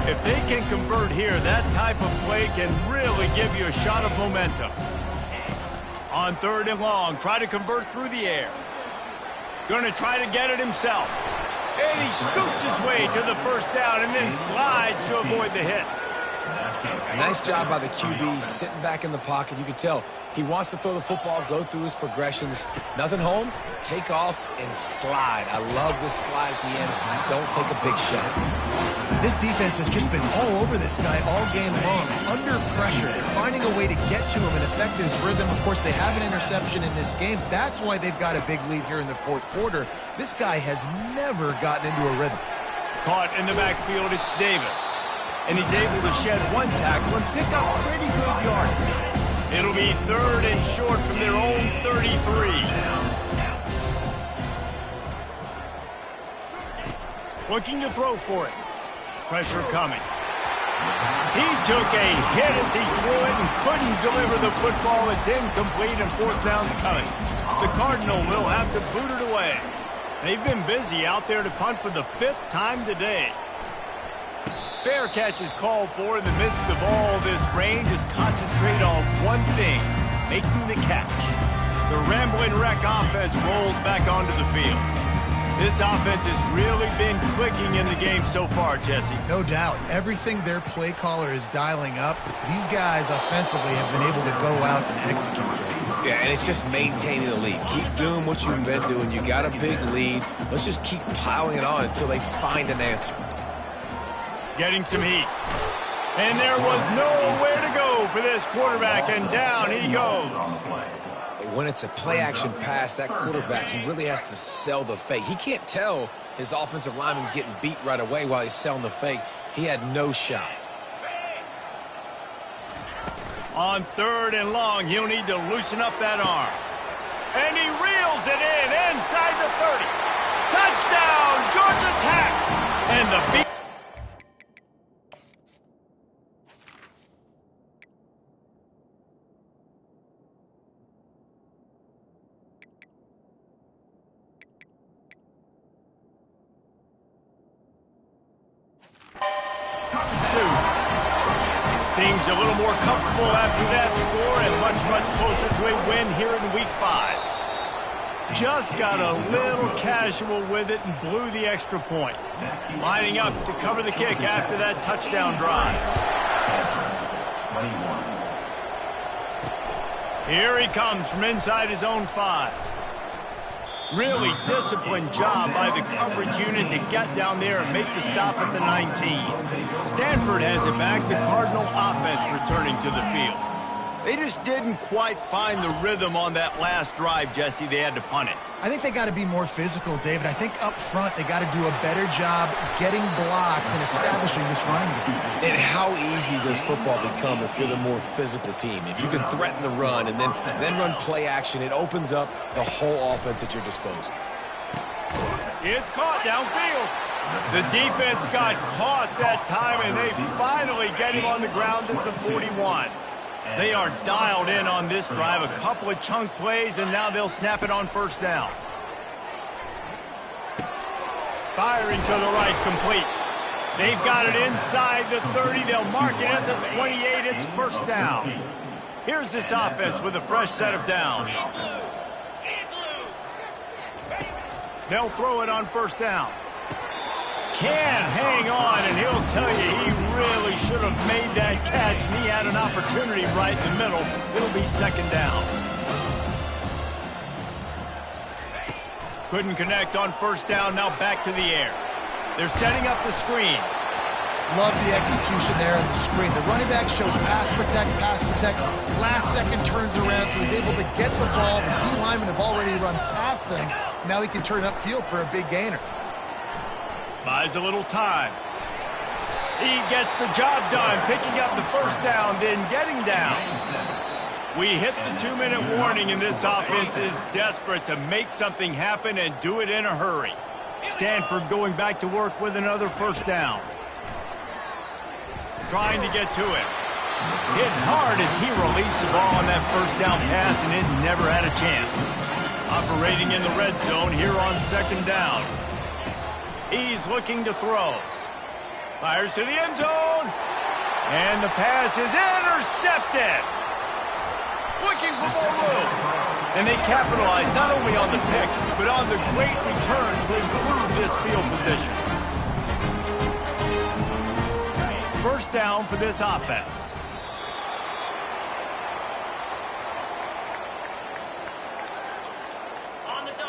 If they can convert here, that type of play can really give you a shot of momentum. On 3rd and long, try to convert through the air. Going to try to get it himself. And he scoots his way to the first down and then slides to avoid the hit. Nice job by the QB sitting back in the pocket. You can tell he wants to throw the football, go through his progressions. Nothing home, take off and slide. I love this slide at the end. Don't take a big shot. This defense has just been all over this guy all game long. Under pressure. They're finding a way to get to him and affect his rhythm. Of course, they have an interception in this game. That's why they've got a big lead here in the 4th quarter. This guy has never gotten into a rhythm. Caught in the backfield, it's Davis. And he's able to shed 1 tackle and pick up pretty good yardage. It'll be 3rd and short from their own 33. Looking to throw for it. Pressure coming. He took a hit as he threw it and couldn't deliver the football. It's incomplete and fourth down's coming. The Cardinal will have to boot it away. They've been busy out there to punt for the 5th time today. Fair catch is called for in the midst of all this rain. Just concentrate on one thing, making the catch. The Rambling Wreck offense rolls back onto the field. This offense has really been clicking in the game so far, Jesse. No doubt. Everything their play caller is dialing up, these guys offensively have been able to go out and execute. Yeah, and it's just maintaining the lead. Keep doing what you've been doing. You got a big lead. Let's just keep piling it on until they find an answer. Getting some heat. And there was nowhere to go for this quarterback, and down he goes. When it's a play-action pass, that quarterback, he really has to sell the fake. He can't tell his offensive lineman's getting beat right away while he's selling the fake. He had no shot. On 3rd and long, he'll need to loosen up that arm. And he reels it in inside the 30. Touchdown, Georgia Tech! And the beat. Things a little more comfortable after that score and much closer to a win here in week 5. Just got a little casual with it and blew the extra point. Lining up to cover the kick after that touchdown drive. Here he comes from inside his own 5. Really disciplined job by the coverage unit to get down there and make the stop at the 19. Stanford has it back, the Cardinal offense returning to the field. They just didn't quite find the rhythm on that last drive, Jesse. They had to punt it. I think they got to be more physical, David. I think up front they got to do a better job getting blocks and establishing this running game. And how easy does football become if you're the more physical team? If you can threaten the run and then run play action, it opens up the whole offense at your disposal. It's caught downfield. The defense got caught that time, and they finally get him on the ground at the 41. They are dialed in on this drive. A couple of chunk plays, and now they'll snap it on 1st down. Firing to the right, complete. They've got it inside the 30. They'll mark it at the 28. It's 1st down. Here's this offense with a fresh set of downs. They'll throw it on 1st down. Can hang on, and he'll tell you he really should have made that catch, and he had an opportunity right in the middle. It'll be 2nd down. Couldn't connect on 1st down, now back to the air. They're setting up the screen. Love the execution there on the screen. The running back shows pass protect. Last second turns around, so he's able to get the ball. The D linemen have already run past him. Now he can turn upfield for a big gainer. Buys a little time. He gets the job done, picking up the 1st down, then getting down. We hit the 2-minute warning, and this offense is desperate to make something happen and do it in a hurry. Stanford going back to work with another 1st down. Trying to get to it. Hit hard as he released the ball on that 1st down pass, and it never had a chance. Operating in the red zone here on 2nd down. He's looking to throw. Fires to the end zone. And the pass is intercepted. Looking for more room. And they capitalize not only on the pick, but on the great return to improve this field position. 1st down for this offense.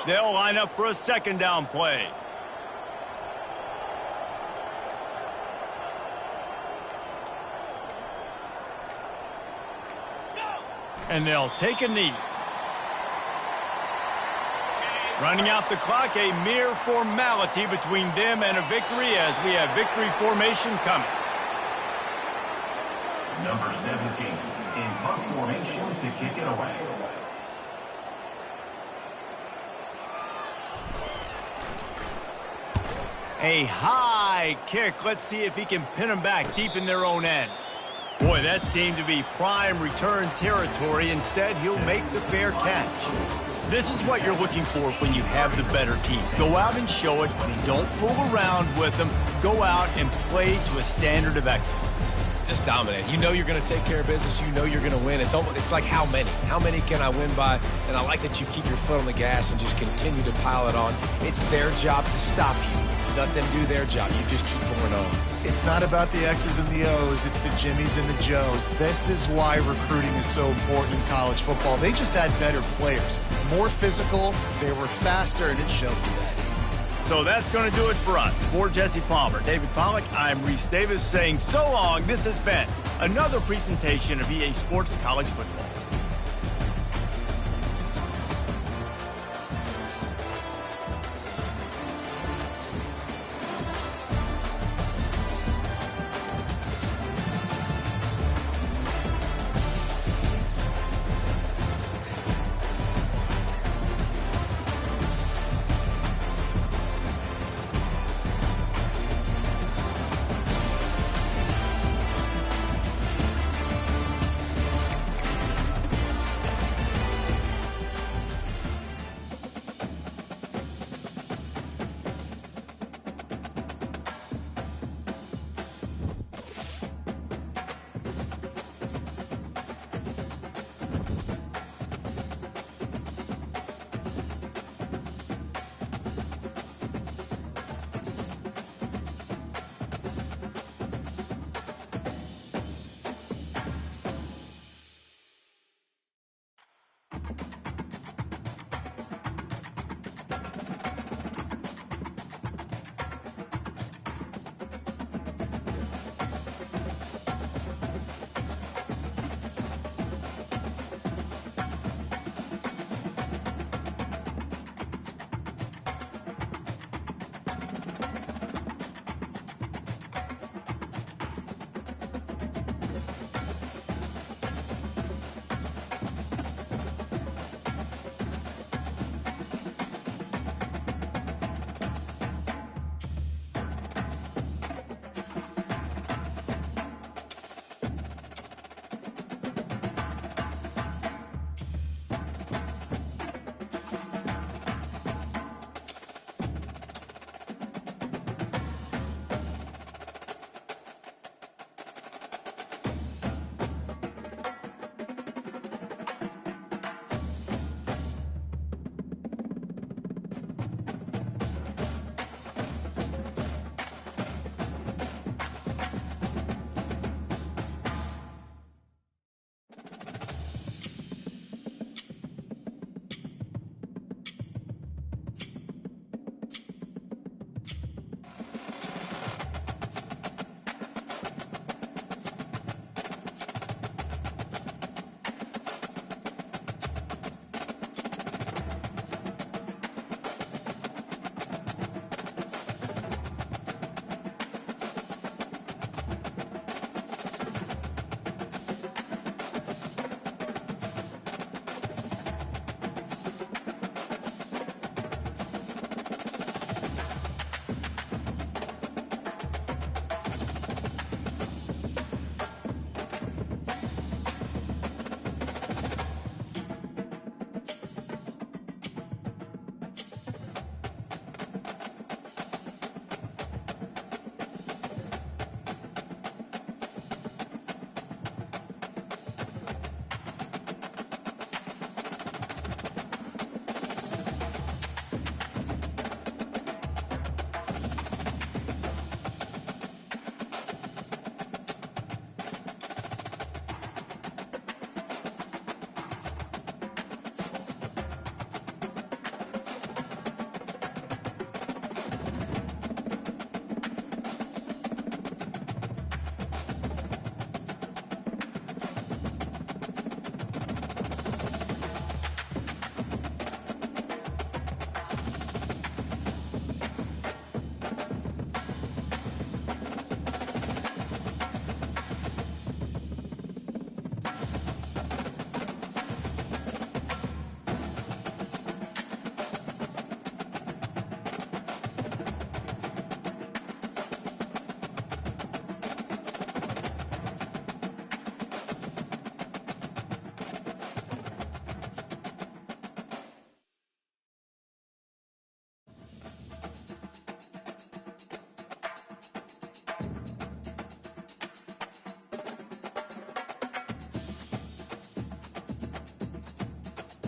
They'll line up for a 2nd down play. And they'll take a knee. Running out the clock, a mere formality between them and a victory as we have victory formation coming. Number 17 in punt formation to kick it away. A high kick. Let's see if he can pin them back deep in their own end. Boy, that seemed to be prime return territory. Instead, he'll make the fair catch. This is what you're looking for when you have the better team. Go out and show it. Don't fool around with them. Go out and play to a standard of excellence. Just dominate. You know you're going to take care of business. You know you're going to win. It's like how many? How many can I win by? And I like that you keep your foot on the gas and just continue to pile it on. It's their job to stop you. Let them do their job. You just keep pouring on. It's not about the X's and the O's. It's the Jimmies and the Joes. This is why recruiting is so important in college football. They just had better players. More physical. They were faster, and it showed today. So that's going to do it for us. For Jesse Palmer, David Pollack, I'm Reese Davis saying so long. This has been another presentation of EA Sports College Football.